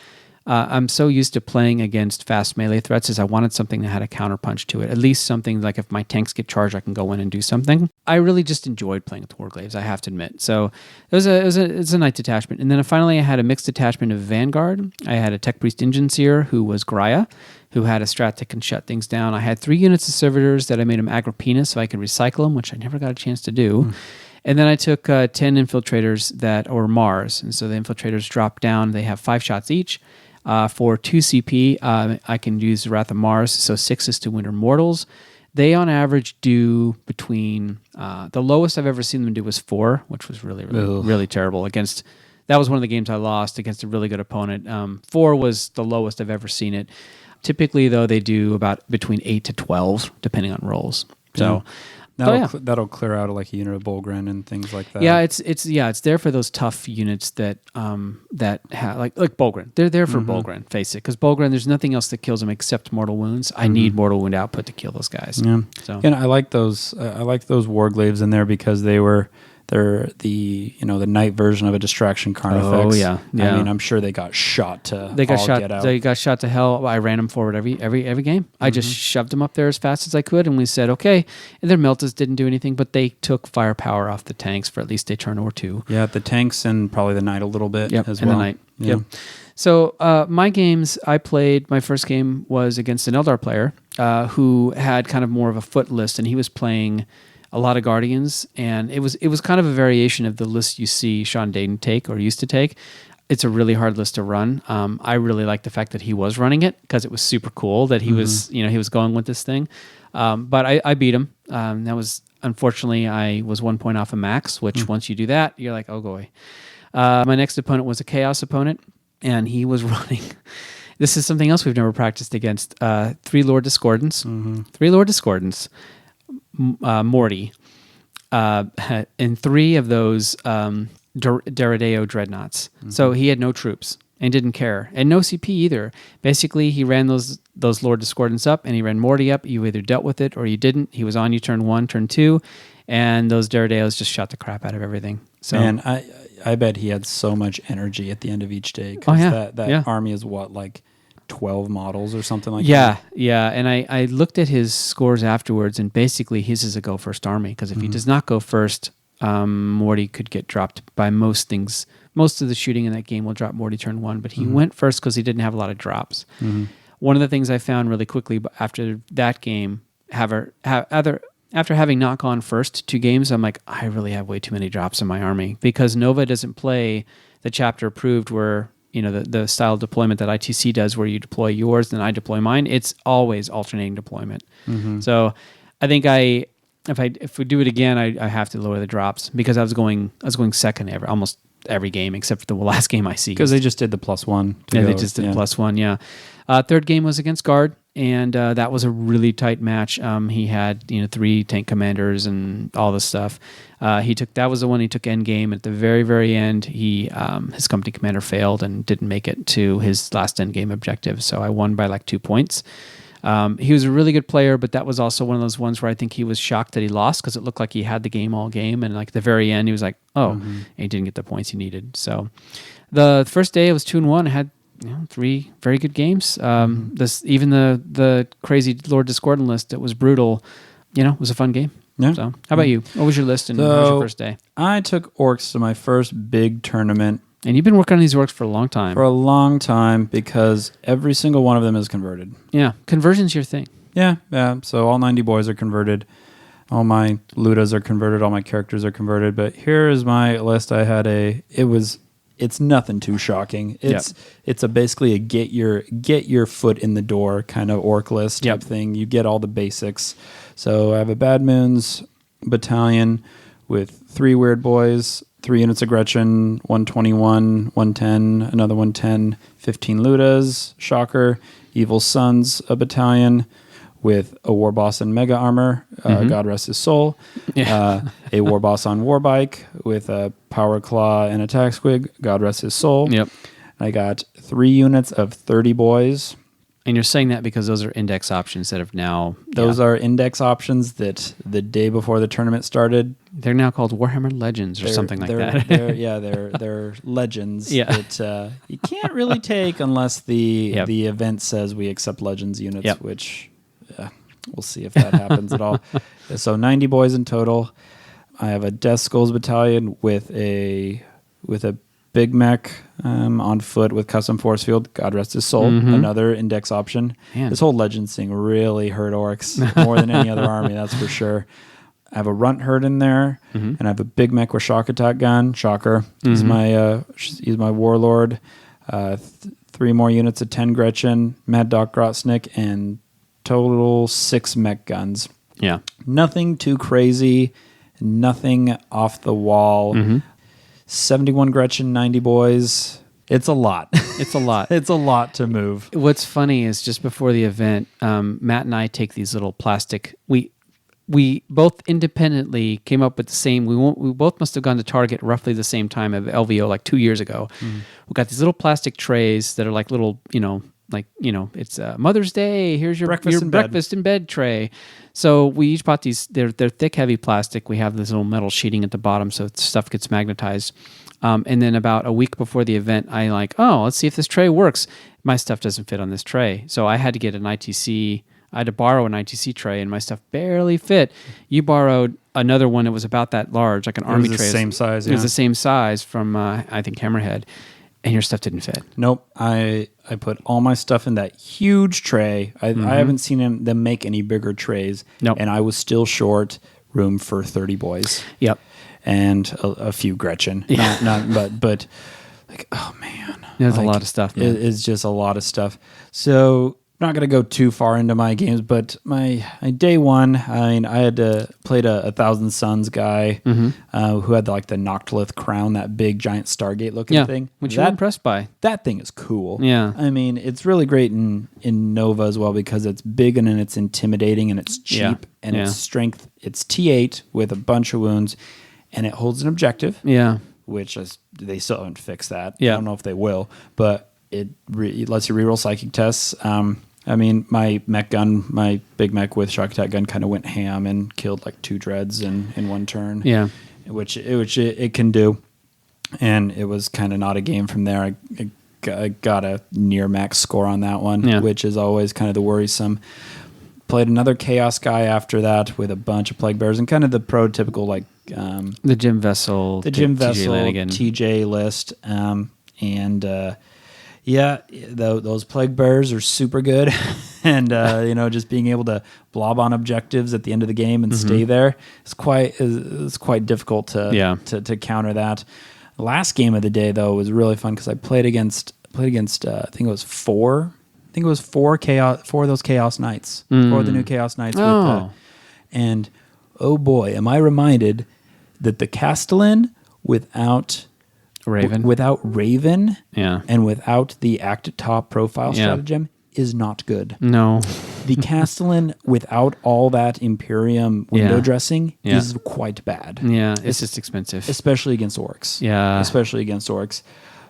B: I'm so used to playing against fast melee threats, is I wanted something that had a counterpunch to it. At least something like if my tanks get charged, I can go in and do something. I really just enjoyed playing with Warglaves, I have to admit. So it's a knight detachment. And then finally I had a mixed detachment of Vanguard. I had a Tech Priest Ingenseer who was Graya, who had a strat that can shut things down. I had 3 units of Servitors that I made them Agrippina so I could recycle them, which I never got a chance to do. And then I took 10 Infiltrators that are Mars. And so the Infiltrators drop down. They have 5 shots each. For 2 CP, I can use the Wrath of Mars, so 6 is to Winter Mortals. They, on average, do between... the lowest I've ever seen them do was 4, which was really, really, really terrible. That was one of the games I lost against a really good opponent. 4 was the lowest I've ever seen it. Typically, though, they do about between 8 to 12, depending on rolls. So...
C: That'll clear out like a unit of Bolgren and things like that.
B: Yeah, it's there for those tough units that have like Bolgren. They're there for Bolgren, face it, because Bolgren, there's nothing else that kills them except mortal wounds. I need mortal wound output to kill those guys.
C: Yeah,
B: so
C: and I like those. I like those Warglaves in there because they're the knight version of a distraction Carnifex.
B: Oh yeah.
C: I mean, I'm sure they got shot to.
B: They got shot.
C: Get out.
B: They got shot to hell. I ran them forward every game. I just shoved them up there as fast as I could, and we said okay. And their Meltas didn't do anything, but they took firepower off the tanks for at least a turn or 2.
C: Yeah, the tanks and probably the knight a little bit as well.
B: And the knight.
C: Yeah.
B: Yep. So my games I played. My first game was against an Eldar player who had kind of more of a foot list, and he was playing a lot of Guardians, and it was kind of a variation of the list you see Sean Dayton take or used to take. It's a really hard list to run. I really like the fact that he was running it because it was super cool that he was he was going with this thing. But I beat him. That was unfortunately I was 1 point off of max, which once you do that, you're like, oh boy. My next opponent was a Chaos opponent, and he was running This is something else we've never practiced against. 3 Lord Discordants. 3 Lord Discordants. Morty. And 3 of those Deredeo Dreadnoughts. So he had no troops and didn't care. And no CP either. Basically, he ran those Lord Discordants up and he ran Morty up. You either dealt with it or you didn't. He was on you turn 1, turn 2. And those Deredeos just shot the crap out of everything. So,
C: man, I bet he had so much energy at the end of each day. That army is what, like 12 models or something like that?
B: Yeah. And I looked at his scores afterwards, and basically his is a go first army, because if he does not go first, Morty could get dropped by most things. Most of the shooting in that game will drop Morty turn 1, but he went first because he didn't have a lot of drops. One of the things I found really quickly after that game, after having not gone first 2 games, I'm like, I really have way too many drops in my army, because Nova doesn't play the chapter approved where, the style of deployment that ITC does, where you deploy yours, then I deploy mine. It's always alternating deployment. So I think if we do it again, I have to lower the drops, because I was going second almost every game except for the last game I see.
C: Because they just did the +1.
B: They just did +1, yeah. Third game was against Guard, and that was a really tight match. He had 3 tank commanders and all this stuff. That was the one he took end game. At the very, very end, his company commander failed and didn't make it to his last end game objective. So I won by like 2 points. He was a really good player, but that was also one of those ones where I think he was shocked that he lost, because it looked like he had the game all game, and like at the very end he was like, and he didn't get the points he needed. So the first day it was 2-1. I had 3 very good games. Even the crazy Lord Discordant list, it was brutal. Was a fun game.
C: Yeah.
B: So how about you? What was your list and how was your first day?
C: I took orcs to my first big tournament.
B: And you've been working on these orcs for a long time.
C: For a long time, because every single one of them is converted. Yeah.
B: Conversion's your thing.
C: Yeah. So all 90 boys are converted. All my Ludas are converted. All my characters are converted. But here is my list. I had it's nothing too shocking. It's basically a get your foot in the door kind of orc list type thing. You get all the basics. So I have a Bad Moons battalion with 3 weird boys, 3 units of Gretchen, 121, 110, another 110, 15 Ludas, shocker, Evil Sons, a battalion with a war boss in mega armor, God rest his soul, a war boss on warbike with a power claw and attack squig, God rest his soul.
B: Yep.
C: I got 3 units of 30 boys.
B: And you're saying that because those are index options that have now...
C: Those are index options that the day before the tournament started...
B: They're now called Warhammer Legends or something like that.
C: They're legends that you can't really take unless the event says we accept Legends units, which we'll see if that happens at all. So 90 boys in total. I have a Death Skulls battalion with a Big Mech on foot with custom force field. God rest his soul. Another index option. Man. This whole Legends thing really hurt orcs more than any other army, that's for sure. I have a Runt Herd in there, and I have a Big Mech with shock attack gun. Shocker. He's my warlord. 3 more units of 10 Gretchen, Mad Doc Grotsnick, and total 6 mech guns.
B: Yeah.
C: Nothing too crazy. Nothing off the wall. 71 Gretchen, 90 boys. It's a lot. It's a lot. It's a lot to move.
B: What's funny is just before the event, Matt and I take these little plastic... We both independently came up with the same... We both must have gone to Target roughly the same time of LVO, like 2 years ago. We got these little plastic trays that are like little, it's Mother's Day. Here's your breakfast in bed tray. So we each bought these. They're thick, heavy plastic. We have this little metal sheeting at the bottom so stuff gets magnetized. And then about a week before the event, let's see if this tray works. My stuff doesn't fit on this tray. So I had to get an ITC. I had to borrow an ITC tray, and my stuff barely fit. You borrowed another one that was about that large, like an army tray.
C: It was the same size,
B: It was the same size from, I think, Hammerhead. And your stuff didn't fit.
C: Nope. I put all my stuff in that huge tray. I haven't seen them make any bigger trays.
B: Nope.
C: And I was still short room for 30 boys.
B: Yep.
C: And a few Gretchen.
B: Yeah.
C: But like, oh man.
B: There's a lot of stuff, man.
C: It's just a lot of stuff. So not going to go too far into my games, but my day one, I mean, I had played a Thousand Suns guy who had the Noctilith crown, that big giant Stargate looking thing.
B: Which you were impressed by.
C: That thing is cool.
B: Yeah.
C: I mean, it's really great in Nova as well because it's big and it's intimidating and it's cheap and its strength. It's T8 with a bunch of wounds and it holds an objective.
B: Yeah.
C: Which they still haven't fixed that.
B: Yeah.
C: I don't know if they will, but it lets you reroll psychic tests. I mean, my mech gun, my big mech with shock attack gun kind of went ham and killed 2 dreads in one turn.
B: Yeah.
C: Which it can do. And it was kind of not a game from there. I got a near max score on that one, which is always kind of the worrisome. Played another Chaos guy after that with a bunch of Plague Bears and kind of the prototypical
B: the Jim Vessel,
C: TJ list. Those Plague Bears are super good. And, just being able to blob on objectives at the end of the game and stay there is quite difficult to counter that. The last game of the day, though, was really fun because I played against I think it was four of those Chaos Knights, 4 of the new Chaos Knights. And oh boy, am I reminded that the Castellan without Raven and without the Act Top profile stratagem is not good.
B: No.
C: The Castellan without all that Imperium window dressing is quite bad.
B: Yeah, it's just expensive.
C: Especially against orcs.
B: Yeah.
C: Especially against orcs.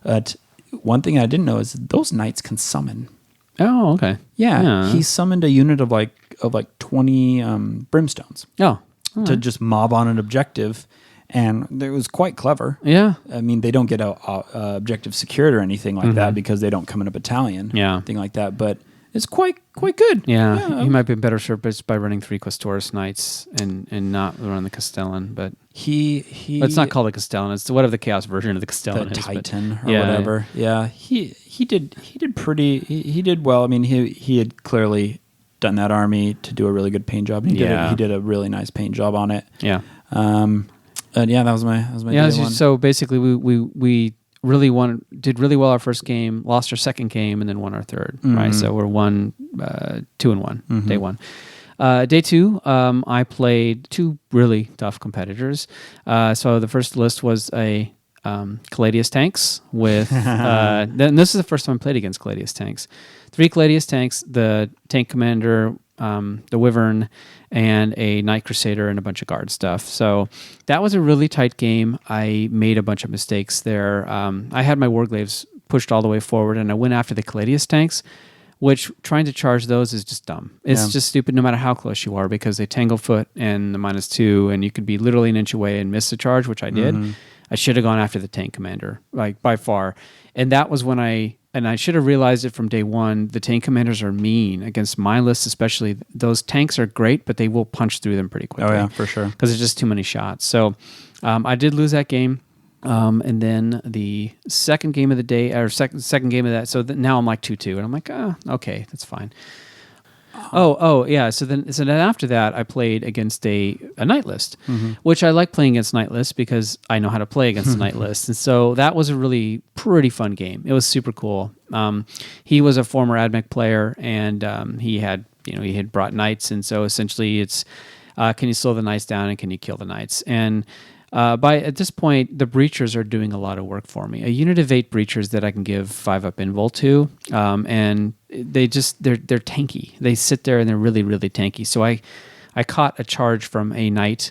C: But one thing I didn't know is those knights can summon.
B: Oh, okay.
C: Yeah. He summoned a unit of 20 brimstones.
B: Oh.
C: To just mob on an objective. And it was quite clever.
B: Yeah.
C: I mean, they don't get a objective secured or anything like that because they don't come in a battalion.
B: Yeah.
C: Anything like that. But it's quite good.
B: Yeah. He might be better served just by running 3 Questoris Knights and not run the Castellan. But it's not called a Castellan. It's whatever the Chaos version of the Castellan is.
C: Titan or whatever. Yeah. He did well. I mean, he had clearly done that army to do a really good paint job. He did a really nice paint job on it.
B: Yeah.
C: That was my day one.
B: So basically, we did really well our first game, lost our second game, and then won our third. Right, so we're 2-1 day one. Day two, I played 2 really tough competitors. So the first list was a Caladius tanks with. Then this is the first time I played against Caladius tanks. 3 Caladius tanks, the tank commander, the Wyvern, and a Knight Crusader and a bunch of guard stuff. So that was a really tight game. I made a bunch of mistakes there. I had my Warglaves pushed all the way forward, and I went after the Caladius tanks, which trying to charge those is just dumb. It's just stupid no matter how close you are because they tangle foot and the -2, and you could be literally an inch away and miss the charge, which I did. I should have gone after the tank commander, by far. And that was when I should have realized it from day one. The tank commanders are mean against my list, especially. Those tanks are great, but they will punch through them pretty quickly.
C: Oh, yeah, for sure.
B: Because there's just too many shots. So I did lose that game. And then the second game of the day, or second game of that, so now I'm 2-2. And I'm like, okay, that's fine. Yeah. So then after that, I played against a night list, which I like playing against night lists because I know how to play against a night list. And so that was a really pretty fun game. It was super cool. He was a former AdMech player, and he had brought knights, and so essentially it's can you slow the knights down and can you kill the knights? And at this point, the breachers are doing a lot of work for me. A unit of 8 breachers that I can give 5-up invul to, and they're tanky. They sit there and they're really, really tanky. So I caught a charge from a knight,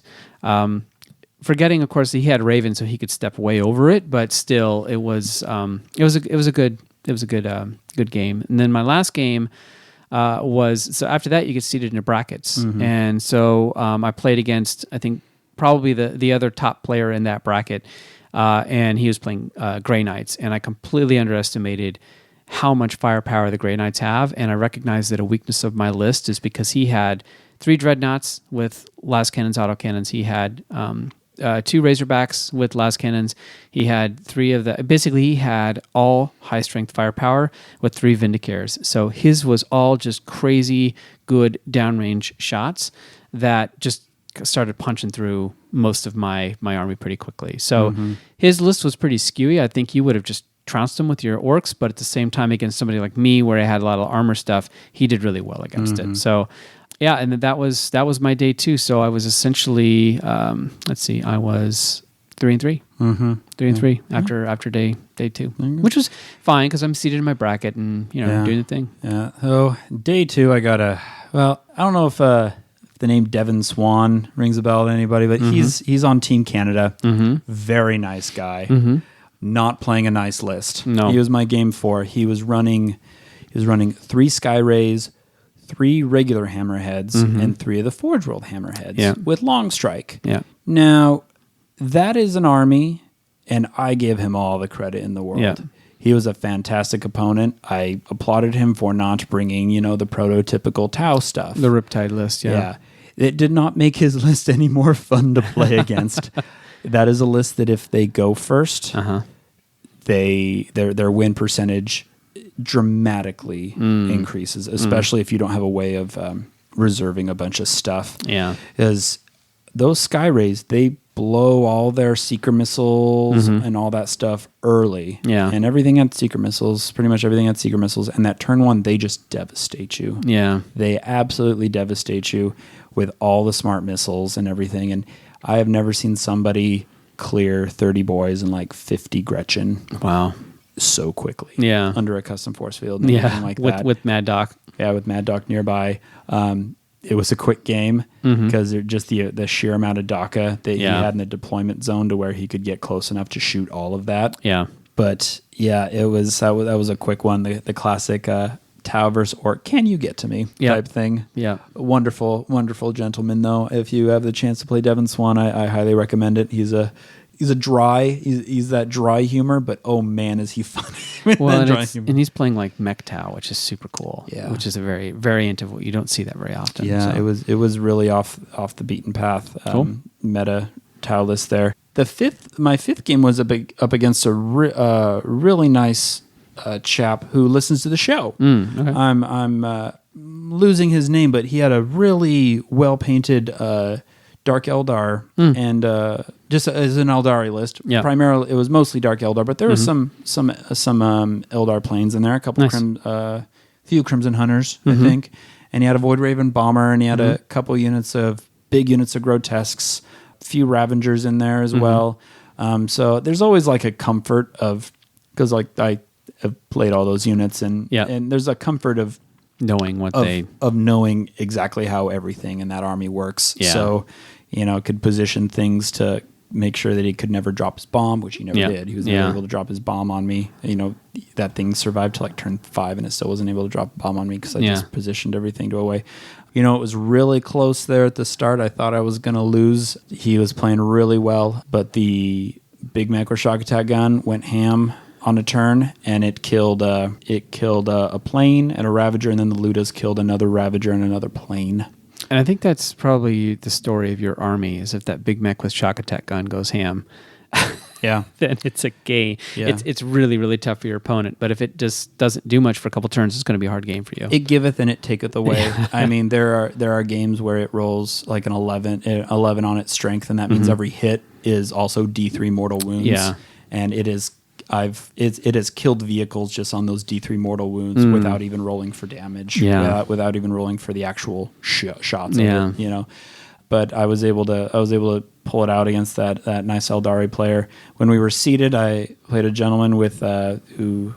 B: forgetting, of course, he had Raven, so he could step way over it. But still, it was a good game. And then my last game was, so after that you get seated into brackets, and so I played against, I think, probably the other top player in that bracket, and he was playing Grey Knights, and I completely underestimated how much firepower the Grey Knights have, and I recognized that a weakness of my list is because he had 3 Dreadnoughts with las cannons, autocannons. He had 2 Razorbacks with las cannons. He had 3 of the... Basically, he had all high-strength firepower with 3 Vindicators. So his was all just crazy good downrange shots that just started punching through most of my army pretty quickly. So his list was pretty skewy. I think you would have just trounced him with your orcs, but at the same time against somebody like me where I had a lot of armor stuff, he did really well against it. So yeah, and that was my day 2. So I was essentially I was 3-3. 3-3 after day 2, which was fine because I'm seated in my bracket and doing the thing.
C: Yeah. So day 2, I got I don't know if the name Devon Swan rings a bell to anybody, but he's on Team Canada. Very nice guy. Not playing a nice list.
B: No.
C: He was my game 4. He was running 3 Sky Rays, 3 regular hammerheads, and 3 of the Forge World hammerheads with long strike.
B: Yeah.
C: Now, that is an army, and I give him all the credit in the world.
B: Yeah.
C: He was a fantastic opponent. I applauded him for not bringing, the prototypical Tau stuff.
B: The Riptide list, yeah.
C: It did not make his list any more fun to play against. That is a list that if they go first, their win percentage dramatically increases, especially if you don't have a way of reserving a bunch of stuff.
B: Yeah.
C: Because those Sky Rays, they blow all their seeker missiles and all that stuff early.
B: Yeah.
C: And everything had seeker missiles, pretty much everything had seeker missiles. And that turn 1, they just devastate you.
B: Yeah.
C: They absolutely devastate you with all the smart missiles and everything. And I have never seen somebody clear 30 boys and like 50 Gretchen.
B: Wow.
C: So quickly.
B: Yeah.
C: Under a custom force field and everything like that.
B: With Mad Doc.
C: Yeah, with Mad Doc nearby. It was a quick game because just the sheer amount of DACA that he had in the deployment zone to where he could get close enough to shoot all of that.
B: Yeah.
C: But yeah, that was a quick one. The classic Tau versus Orc, can you get to me type thing. Yeah. Wonderful, wonderful gentleman though. If you have the chance to play Devon Swan, I highly recommend it. He's that dry humor, but oh man, is he funny.
B: Well, and he's playing like Mech Tau, which is super cool. Yeah. Which is a very variant of what you don't see that very often.
C: Yeah, so. It was really off the beaten path.
B: Cool.
C: Meta Tau list there. My fifth game was up against a really nice chap who listens to the show.
B: Okay.
C: I'm losing his name, but he had a really well painted Dark Eldar and just as an Eldari list. Yeah. Primarily, it was mostly Dark Eldar, but there was some Eldar planes in there. A couple few Crimson Hunters, I think, and he had a Void Raven bomber, and he had a couple big units of Grotesques, a few Ravengers in there as well. So there's always like a comfort of because like I have played all those units, and there's a comfort of
B: knowing
C: knowing exactly how everything in that army works. Yeah. So, could position things to make sure that he could never drop his bomb, which he never did. He was never able to drop his bomb on me. That thing survived to like turn 5 and it still wasn't able to drop a bomb on me because I just positioned everything to away. It was really close there at the start. I thought I was going to lose. He was playing really well, but the Big Macro Shock Attack gun went ham on a turn, and it killed a plane and a Ravager, and then the Ludas killed another Ravager and another plane.
B: And I think that's probably the story of your army, is if that Big Mech with Shock Attack gun goes ham, then it's a game. Yeah. It's really, really tough for your opponent, but if it just doesn't do much for a couple turns, it's going to be a hard game for you.
C: It giveth and it taketh away. I mean, there are games where it rolls like an 11 on its strength, and that means every hit is also D3 mortal wounds. Yeah. And it has killed vehicles just on those D3 mortal wounds without even rolling for damage. Yeah. Without even rolling for the actual shots. Yeah. Of it, But I was able to pull it out against that nice Eldari player. When we were seated, I played a gentleman with who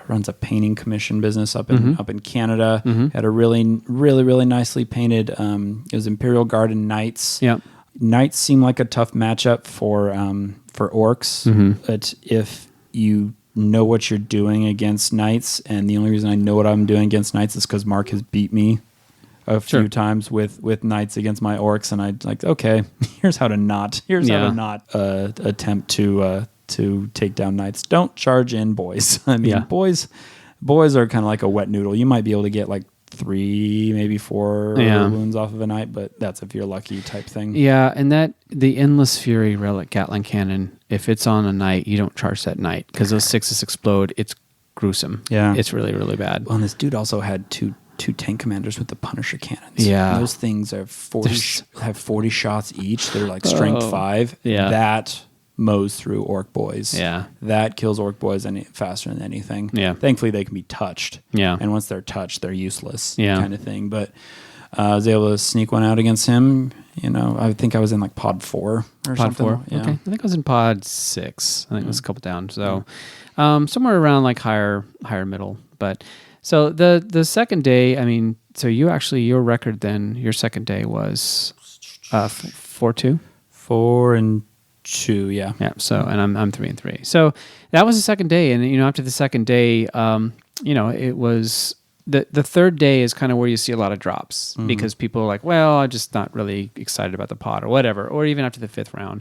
C: runs a painting commission business up in Canada. Had a really, really, really nicely painted. It was Imperial Guard and Knights. Yeah. Knights seem like a tough matchup for orcs, but if you know what you're doing against Knights, and the only reason I know what I'm doing against Knights is because Mark has beat me a few times with Knights against my orcs, and I like, okay, here's how to not attempt to take down Knights. Don't charge in, boys. I mean, boys are kind of like a wet noodle. You might be able to get like 3, maybe 4 wounds off of a Knight, but that's if you're lucky type thing.
B: Yeah, and the Endless Fury Relic Gatling Cannon, if it's on a Knight, you don't charge that Knight because those 6s explode. It's gruesome. Yeah. It's really, really bad.
C: Well, and this dude also had two tank commanders with the Punisher cannons. Yeah. And those things are 40 shots each. They're like strength 5. Yeah. mows through orc boys.
B: Yeah.
C: That kills orc boys faster than anything.
B: Yeah.
C: Thankfully, they can be touched.
B: Yeah.
C: And once they're touched, they're useless.
B: Yeah.
C: Kind of thing. But I was able to sneak one out against him. I think I was in like pod 4 or something.
B: Pod 4.
C: Yeah.
B: Okay. I think I was in pod 6. I think it was a couple down. So somewhere around like higher middle. But so the second day, I mean, so your record then, your second day was 4-2?
C: 4-2, yeah.
B: Yeah. So, and I'm 3-3. So that was the second day. And, after the second day, it was the third day is kind of where you see a lot of drops because people are like, well, I'm just not really excited about the pod or whatever, or even after the 5th round.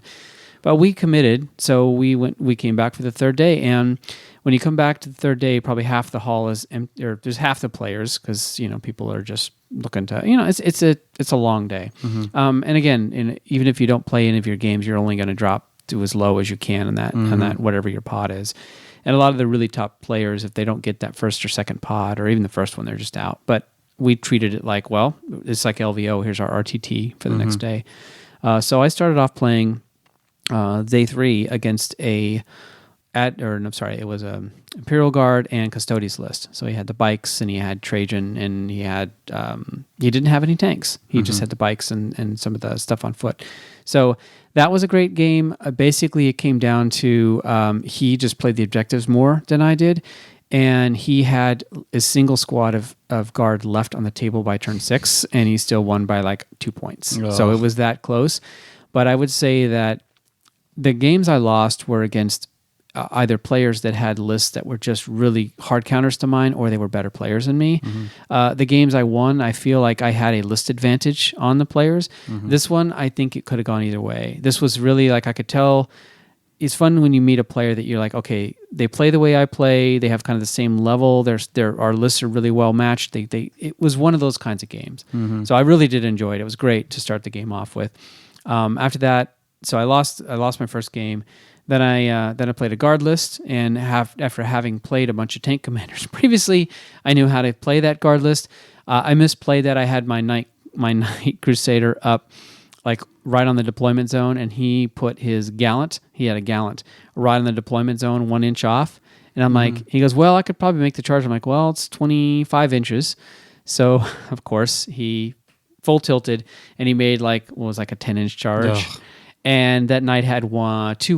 B: But we committed. So we came back for the third day. And when you come back to the third day, probably half the hall is empty, or there's half the players because, people are just looking to, it's a long day. And again, even if you don't play any of your games, you're only going to drop to as low as you can on that whatever your pod is. And a lot of the really top players, if they don't get that first or second pod, or even the first one, they're just out. But we treated it like, well, it's like LVO. Here's our RTT for the next day. So I started off playing day 3 against it was a Imperial Guard and Custodes list. So he had the bikes and he had Trajan and he didn't have any tanks. He just had the bikes and some of the stuff on foot. So that was a great game. Basically, it came down to he just played the objectives more than I did. And he had a single squad of guard left on the table by turn 6, and he still won by like 2 points.
C: Ugh.
B: So it was that close. But I would say that the games I lost were against either players that had lists that were just really hard counters to mine, or they were better players than me. The games I won, I feel like I had a list advantage on the players. This one, I think it could have gone either way. This was really like, I could tell. It's fun when you meet a player that you're like, okay, they play the way I play. They have kind of the same level. Our lists are really well matched. It was one of those kinds of games. So I really did enjoy it. It was great to start the game off with. After that, so I lost my first game. Then I played a guard list, and after having played a bunch of tank commanders previously, I knew how to play that guard list. I misplayed that. I had my knight crusader up like right on the deployment zone, and he put his gallant. He had a gallant right on the deployment zone, 1 inch off. And I'm like, he goes, well, I could probably make the charge. I'm like, well, it's 25 inches. So of course he full tilted, and he made like a 10-inch charge. Ugh. And that knight had 2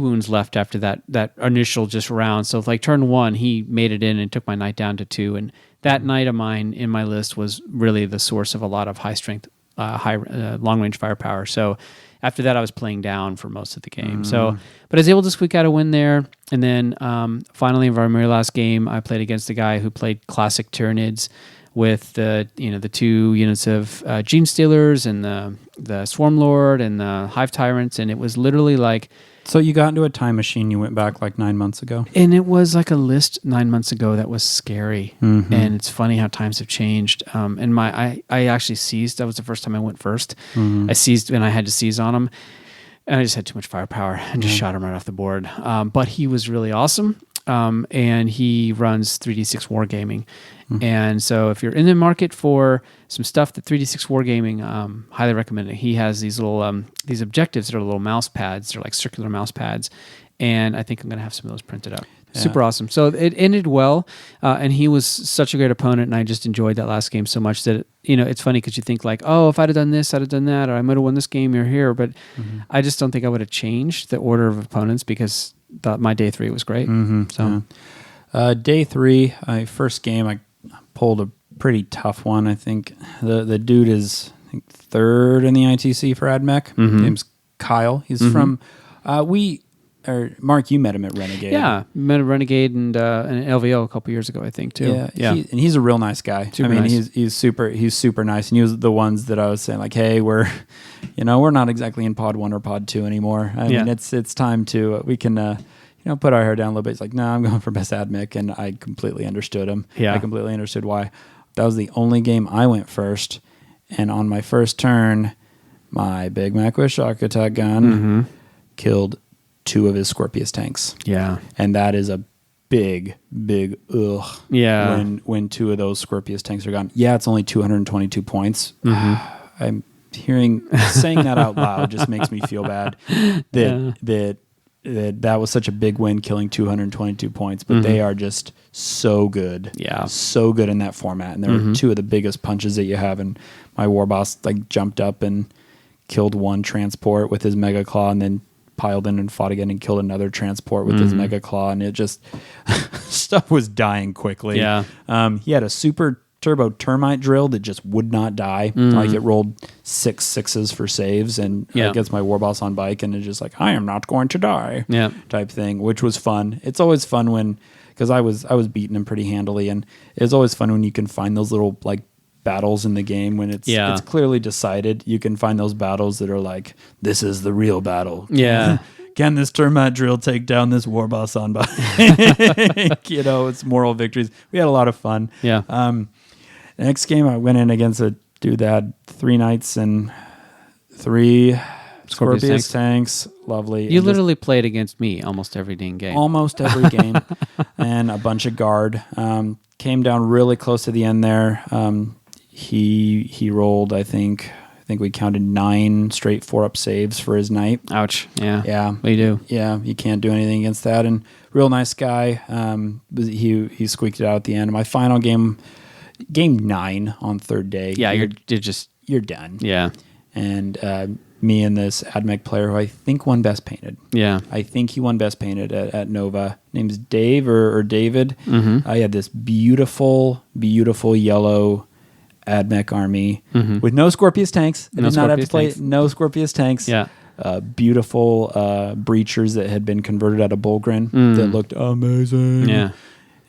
B: wounds left after that initial just round. So like turn 1, he made it in and took my knight down to 2. And that knight of mine in my list was really the source of a lot of high strength, long range firepower. So after that, I was playing down for most of the game. So, but I was able to squeak out a win there. And then finally, in our very last game, I played against a guy who played classic Tyranids with the 2 units of Gene Stealers and the Swarm Lord and the Hive Tyrants, and it was literally like.
C: So you got into a time machine. You went back like 9 months ago,
B: and it was like a list 9 months ago that was scary. And it's funny how times have changed. And I actually seized. That was the first time I went first. I seized, and I had to seize on him, and I just had too much firepower and just shot him right off the board. But he was really awesome. And he runs 3D6 Wargaming. And so if you're in the market for some stuff that 3D6 Wargaming, highly recommend it. He has these little these objectives that are little mouse pads. They're like circular mouse pads. And I think I'm going to have some of those printed up. Yeah. Super awesome. So it ended well. And he was such a great opponent. And I just enjoyed that last game so much that, it's funny because you think like, oh, if I'd have done this, I'd have done that. Or I might have won this game here. But I just don't think I would have changed the order of opponents because my day 3 was great.
C: Day 3, first game, I pulled a pretty tough one. I think the dude is 3rd in the ITC for AdMech. His name's Kyle. He's from Mark. You met him at Renegade.
B: Yeah, met at Renegade and LVO a couple years ago, I think too.
C: Yeah. And he's a real nice guy.
B: Nice.
C: He's super nice. And he was the ones that I was saying like, hey, we're not exactly in pod 1 or pod 2 anymore. I mean, it's time to we can. Put our hair down a little bit. He's like, no, I'm going for best AdMech, and I completely understood him.
B: Yeah.
C: I completely understood why. That was the only game I went first, and on my first turn, my Big Mac with shock attack gun killed 2 of his Scorpius tanks.
B: Yeah.
C: And that is a big ugh.
B: Yeah.
C: When 2 of those Scorpius tanks are gone. Yeah, it's only 222 points. I'm saying that out loud just makes me feel bad that that was such a big win, killing 222 points. But they are just so good, so good in that format. And they're two of the biggest punches that you have. And my war boss like jumped up and killed one transport with his Mega Claw, and then piled in and fought again and killed another transport with his Mega Claw, and it just stuff was dying quickly.
B: Yeah.
C: He had a super turbo termite drill that just would not die. Like it rolled 6 6s for saves, and against my war boss on bike, and it's just like, I am not going to die type thing, which was fun. It's always fun when, because I was beating him pretty handily, and it's always fun when you can find those little like battles in the game when it's clearly decided. You can find those battles that are like, this is the real battle.
B: Yeah.
C: Can this termite drill take down this war boss on bike? It's moral victories. We had a lot of fun.
B: Yeah.
C: The next game I went in against a dude that had 3 knights and 3 Scorpius tanks. Lovely.
B: You literally played against me almost every dang game.
C: Almost every game. And a bunch of guard. Came down really close to the end there. He rolled, I think we counted 9 straight 4-up saves for his knight.
B: Ouch. Yeah.
C: Yeah.
B: What do you do?
C: Yeah, you can't do anything against that. And real nice guy. He squeaked it out at the end. My final game 9 on third day.
B: Yeah, you're
C: done.
B: Yeah.
C: And me and this AdMech player who I think won Best Painted.
B: Yeah.
C: I think he won Best Painted at Nova. Name's Dave or David. I had this beautiful, beautiful yellow AdMech army with no Scorpius tanks. I did not have to play no Scorpius tanks.
B: Yeah.
C: Beautiful breachers that had been converted out of Bulgrin that looked amazing.
B: Yeah.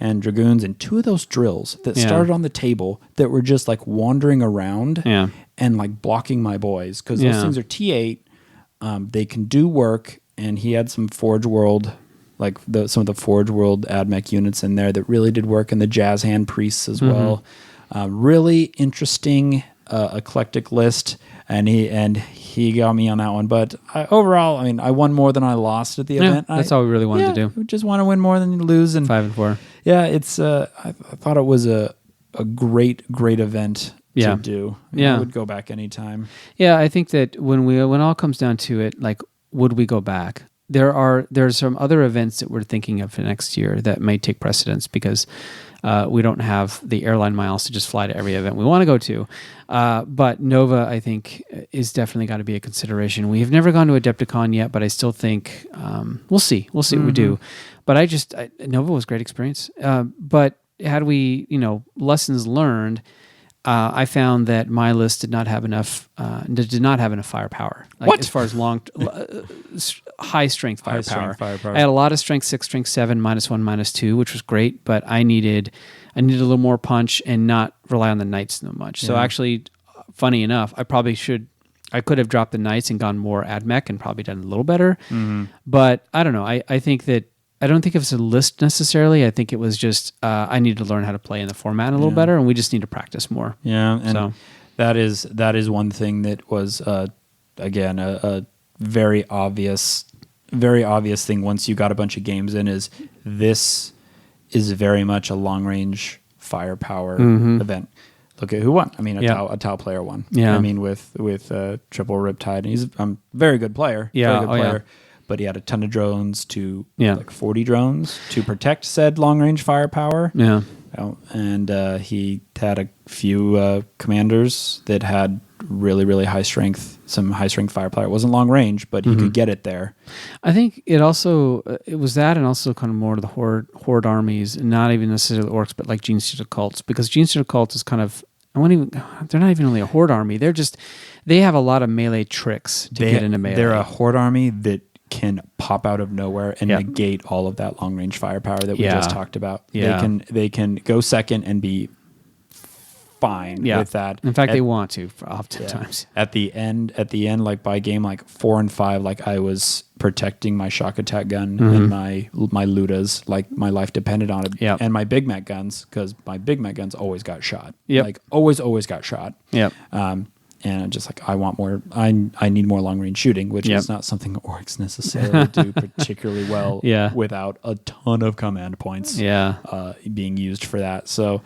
C: And dragoons, and 2 of those drills that started on the table that were just like wandering around and like blocking my boys, because those things are T8. They can do work, and he had some Forge World, like some of the Forge World AdMech units in there that really did work, and the Jazz Hand Priests as well. Really interesting, eclectic list, and he got me on that one. But overall, I mean, I won more than I lost at the event.
B: That's all we really wanted to do.
C: We just want to win more than you lose. And
B: 5-4.
C: Yeah, it's. I thought it was a great event to do. I would go back anytime.
B: Yeah, I think that when it all comes down to it, like, would we go back? There's some other events that we're thinking of for next year that may take precedence because we don't have the airline miles to just fly to every event we want to go to. But Nova, I think, is definitely got to be a consideration. We have never gone to Adepticon yet, but I still think we'll see. We'll see what we do. But Nova was a great experience. But had we, lessons learned, I found that my list did not have enough firepower. Like, as far as high strength firepower. I had a lot of strength 6, strength 7, -1, -2, which was great, but I needed a little more punch and not rely on the knights so much. So actually, funny enough, I could have dropped the knights and gone more AdMech and probably done a little better. But I don't know. I don't think it was a list necessarily. I think it was just I needed to learn how to play in the format a little better, and we just need to practice more.
C: Yeah, and that is one thing that was again a very obvious thing once you got a bunch of games in. Is this is very much a long range firepower event. Look at who won. I mean, a Tau player won.
B: Yeah,
C: I mean with Triple Riptide, and he's a very good player.
B: Yeah,
C: very good player.
B: Yeah.
C: But he had a ton of drones like 40 drones to protect said long-range firepower. Yeah. And he had a few commanders that had really, really high strength, some high-strength firepower. It wasn't long-range, but he could get it there.
B: I think it was that, and also kind of more to the horde armies, and not even necessarily the orcs, but like Gene Stealer cults, because Gene Stealer cults is kind of, they're not even really a horde army. They have a lot of melee tricks to get into melee.
C: They're a horde army that can pop out of nowhere and negate all of that long range firepower that we just talked about. Yeah. They can go second and be fine with that.
B: In fact, they want to oftentimes.
C: At the end, like by game like 4 and 5, like I was protecting my shock attack gun and my Ludas, like my life depended on it. And my Big Mac guns, because my Big Mac guns always got shot. Like always got shot. And I'm just like, I want more. I need more long range shooting, which is not something orcs necessarily do particularly well. Without a ton of command points. Being used for that. So,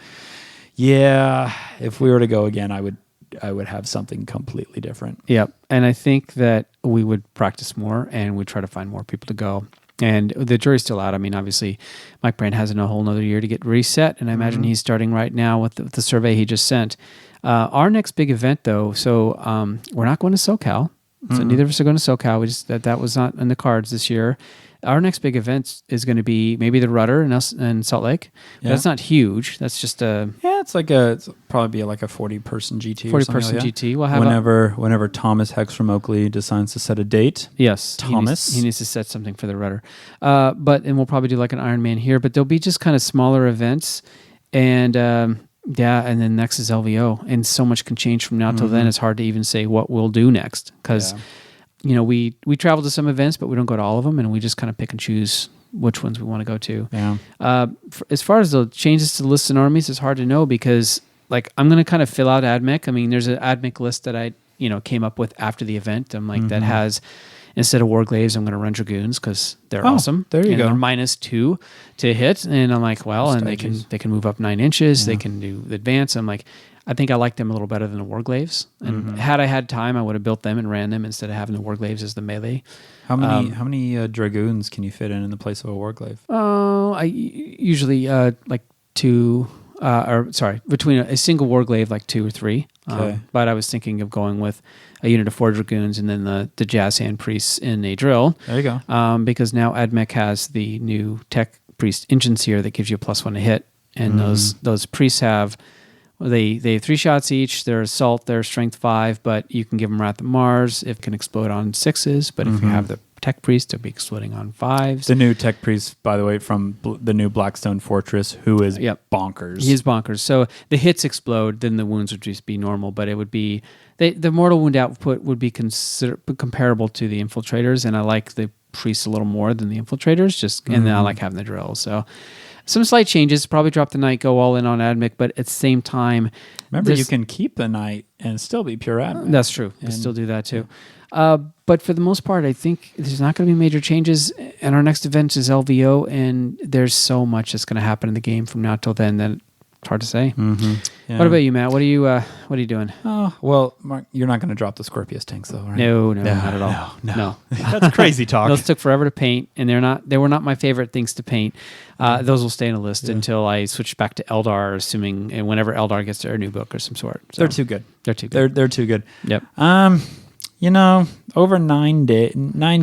C: if we were to go again, I would have something completely different.
B: And I think that we would practice more, and we'd try to find more people to go. And the jury's still out. I mean, obviously, Mike Brand has a whole another year to get reset, and I imagine he's starting right now with the survey he just sent. Our next big event, though, so we're not going to SoCal. So neither of us are going to SoCal. We just that was not in the cards this year. Our next big event is going to be maybe the Rudder in Salt Lake. But that's not huge. That's just
C: it's probably be like a 40-person GT.
B: 40-person GT. We'll have
C: whenever Thomas Hex from Oakley decides to set a date.
B: Yes,
C: Thomas.
B: He needs to set something for the Rudder. And we'll probably do like an Ironman here, but there'll be just kind of smaller events, and and then next is LVO, and so much can change from now till then. It's hard to even say what we'll do next because. We travel to some events, but we don't go to all of them, and we just kind of pick and choose which ones we want to go to.
C: Yeah.
B: As far as the changes to lists and armies, it's hard to know because, I'm going to kind of fill out AdMech. I mean, there's an AdMech list that I, came up with after the event. I'm like, that has, instead of Warglaves, I'm going to run Dragoons because they're awesome.
C: There you go.
B: They're -2 to hit, and I'm like, well, and they can move up 9 inches. They can do the advance. I'm like, I think I like them a little better than the Warglaves. And had I had time, I would have built them and ran them instead of having the Warglaves as the melee.
C: How many Dragoons can you fit in the place of a Warglaive?
B: I usually between a single Warglaive, like 2 or 3.
C: Okay.
B: But I was thinking of going with a unit of 4 Dragoons and then the Jazz Hand Priests in a drill.
C: There you go.
B: Because now AdMech has the new Tech Priest engines here that gives you a +1 to hit. And those priests have... They have 3 shots each. They're assault, they're strength 5, but you can give them Wrath of Mars. It can explode on 6s, but if you have the Tech Priest, they'll be exploding on 5s.
C: The new Tech Priest, by the way, from the new Blackstone Fortress, who is bonkers.
B: He is bonkers. So the hits explode, then the wounds would just be normal, but it would be... the mortal wound output would be comparable to the Infiltrators, and I like the Priests a little more than the Infiltrators, and then I like having the drills, so... Some slight changes, probably drop the Knight, go all in on AdMech, but at the same time...
C: Remember, you can keep the Knight and still be pure AdMech.
B: That's true. You still do that too. But for the most part, I think there's not going to be major changes, and our next event is LVO, and there's so much that's going to happen in the game from now till then that it's hard to say. Yeah. What about you, Matt? What are you doing?
C: Oh, well, Mark, you're not going to drop the Scorpius tanks, though, right?
B: No, not at all.
C: No. That's crazy talk.
B: Those took forever to paint, and they were not my favorite things to paint. Those will stay in a list until I switch back to Eldar, assuming and whenever Eldar gets their new book or some sort. So,
C: they're too good.
B: They're too good.
C: They're too good.
B: Yep.
C: Over 9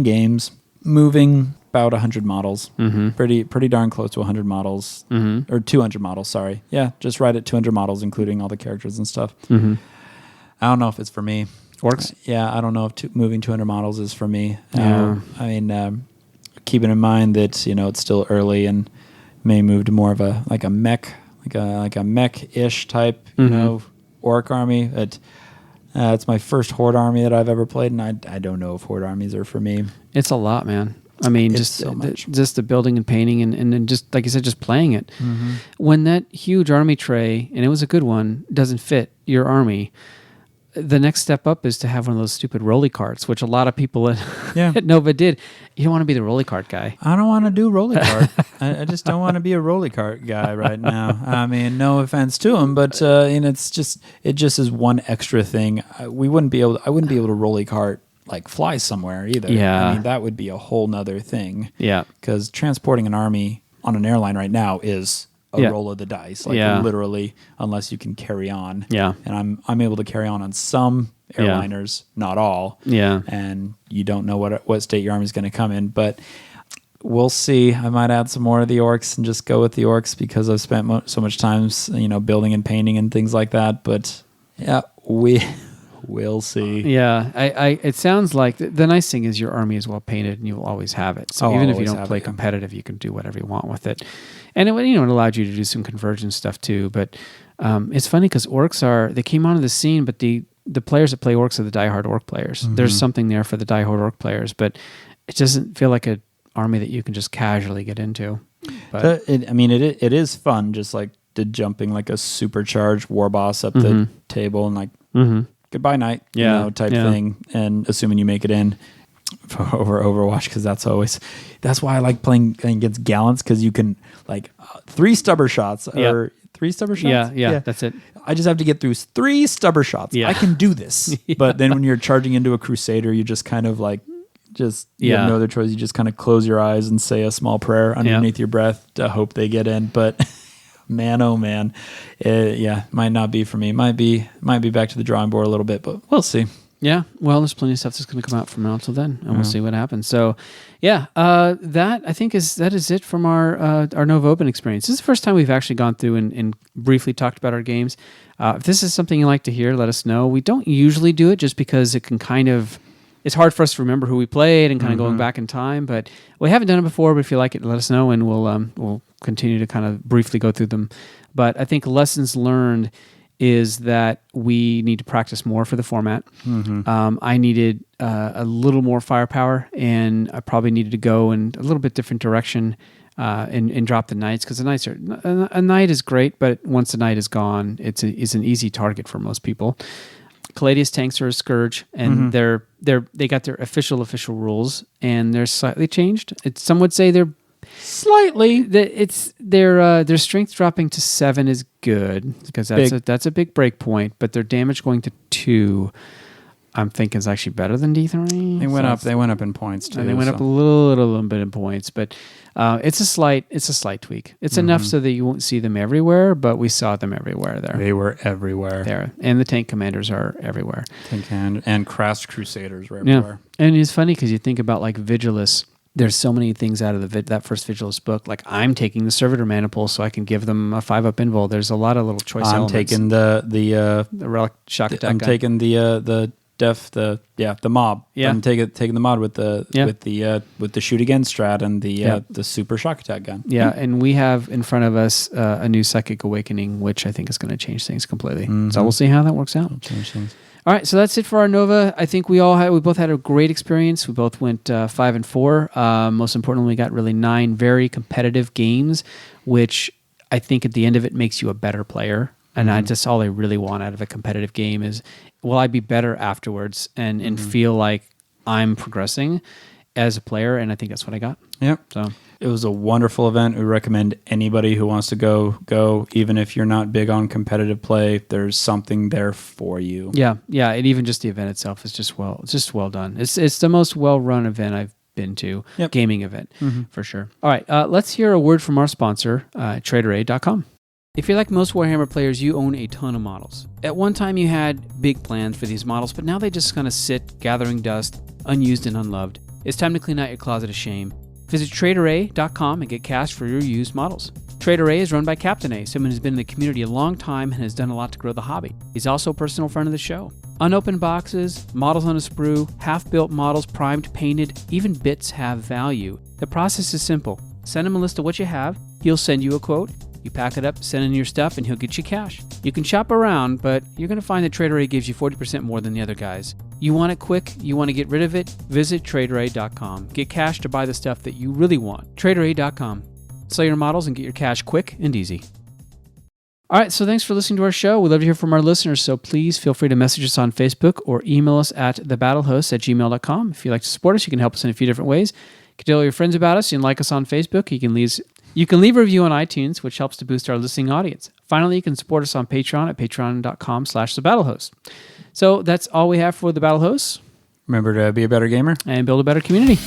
C: games, moving about 100 models. Pretty darn close to 100 models. Or 200 models, sorry. Yeah, just right at 200 models, including all the characters and stuff. I don't know if it's for me.
B: Works?
C: Yeah, I don't know if moving 200 models is for me. Keeping in mind that, it's still early and may move to more of a mech, like a mech-ish type, orc army. It's my first Horde army that I've ever played, and I don't know if Horde armies are for me.
B: It's a lot, man. I mean,
C: It's
B: just
C: so much.
B: just the building and painting, and then just like you said, just playing it. When that huge army tray, and it was a good one, doesn't fit your army, the next step up is to have one of those stupid rolly carts, which a lot of people at Nova did. You don't want to be the rolly cart guy.
C: I don't want to do rolly cart. I just don't want to be a rolly cart guy right now. I mean, no offense to him, but it just is one extra thing. I wouldn't be able to rolly cart fly somewhere either.
B: Yeah.
C: I mean, that would be a whole nother thing.
B: Yeah.
C: Because transporting an army on an airline right now is a roll of the dice, literally, unless you can carry on.
B: Yeah.
C: And I'm able to carry on some airliners, not all.
B: Yeah.
C: And you don't know what state your army's going to come in, but we'll see. I might add some more of the orcs and just go with the orcs because I've spent so much time, building and painting and things like that. But yeah, we'll see.
B: Yeah, it sounds like the nice thing is your army is well painted and you will always have it. So even if you don't play competitive, you can do whatever you want with it. And it allowed you to do some convergence stuff too. But it's funny because orcs they came onto the scene, but the players that play orcs are the diehard orc players. There's something there for the diehard orc players, but it doesn't feel like an army that you can just casually get into. But
C: it is fun, just like jumping like a supercharged war boss up the table and goodbye night, type thing, and assuming you make it in over Overwatch, because that's why I like playing against Gallants, because you can 3 stubber shots or 3 stubber shots.
B: Yeah, that's it.
C: I just have to get through 3 stubber shots.
B: Yeah.
C: I can do this. But then when you're charging into a Crusader, you just kind of Just you have no other choice. You just kind of close your eyes and say a small prayer underneath your breath to hope they get in. But man, oh man, might not be for me. Might be back to the drawing board a little bit, but we'll see. Yeah,
B: well, there's plenty of stuff that's going to come out from now until then, and we'll see what happens. So, that I think is it from our Nova Open experience. This is the first time we've actually gone through and briefly talked about our games. If this is something you like to hear, let us know. We don't usually do it just because it can it's hard for us to remember who we played and kind of going back in time, but we haven't done it before. But if you like it, let us know, and we'll continue to kind of briefly go through them. But I think lessons learned is that we need to practice more for the format. I needed a little more firepower, and I probably needed to go in a little bit different direction and drop the knights, because the knights a knight is great, but once the knight is gone, it's an easy target for most people. Caladius tanks are a scourge, and they got their official rules, and they're slightly changed. Some would say they're slightly. Their strength dropping to 7 is good, because that's a big break point. But their damage going to 2, I'm thinking, is actually better than D3.
C: They went up in points too.
B: And they went up a little bit in points, but it's a slight tweak. It's enough so that you won't see them everywhere, but we saw them everywhere there.
C: They were everywhere there,
B: and the tank commanders are everywhere.
C: Tank and Crass Crusaders were everywhere.
B: Yeah. And it's funny because you think about like Vigilus. There's so many things out of that first Vigilus book. Like, I'm taking the Servitor Maniple so I can give them a 5-up invul. There's a lot of little choice elements.
C: I'm taking the
B: Relic Shock Attack.
C: I'm taking the mob.
B: Yeah.
C: I'm taking the mod with the shoot again strat and the super shock attack gun.
B: Yeah, and we have in front of us a new Psychic Awakening, which I think is going to change things completely. So we'll see how that works out.
C: Change things.
B: All right, so that's it for our Nova. I think we both had a great experience. We both went 5 and 4. Most importantly, we got really 9 very competitive games, which I think at the end of it makes you a better player. And that's all I really want out of a competitive game is, will I be better afterwards and feel like I'm progressing as a player? And I think that's what I got.
C: Yep.
B: So
C: it was a wonderful event. We recommend anybody who wants to go. Even if you're not big on competitive play, there's something there for you.
B: Yeah. And even just the event itself is just well done. It's the most well-run event I've been to, gaming event, for sure. All right, let's hear a word from our sponsor, TraderA.com. If you're like most Warhammer players, you own a ton of models. At one time, you had big plans for these models, but now they just kind of sit, gathering dust, unused and unloved. It's time to clean out your closet of shame. Visit TraderA.com and get cash for your used models. TraderA is run by Captain A, someone who's been in the community a long time and has done a lot to grow the hobby. He's also a personal friend of the show. Unopened boxes, models on a sprue, half-built models, primed, painted, even bits have value. The process is simple. Send him a list of what you have, he'll send you a quote, you pack it up, send in your stuff, and he'll get you cash. You can shop around, but you're going to find that TraderA gives you 40% more than the other guys. You want it quick, you want to get rid of it, visit TraderA.com. Get cash to buy the stuff that you really want. TraderA.com. Sell your models and get your cash quick and easy. All right, so thanks for listening to our show. We'd love to hear from our listeners, so please feel free to message us on Facebook or email us at thebattlehosts@gmail.com. If you'd like to support us, you can help us in a few different ways. You can tell your friends about us. You can like us on Facebook. You can leave a review on iTunes, which helps to boost our listening audience. Finally, you can support us on Patreon at patreon.com/thebattlehosts. So that's all we have for the Battle Hosts.
C: Remember to be a better gamer
B: and build a better community.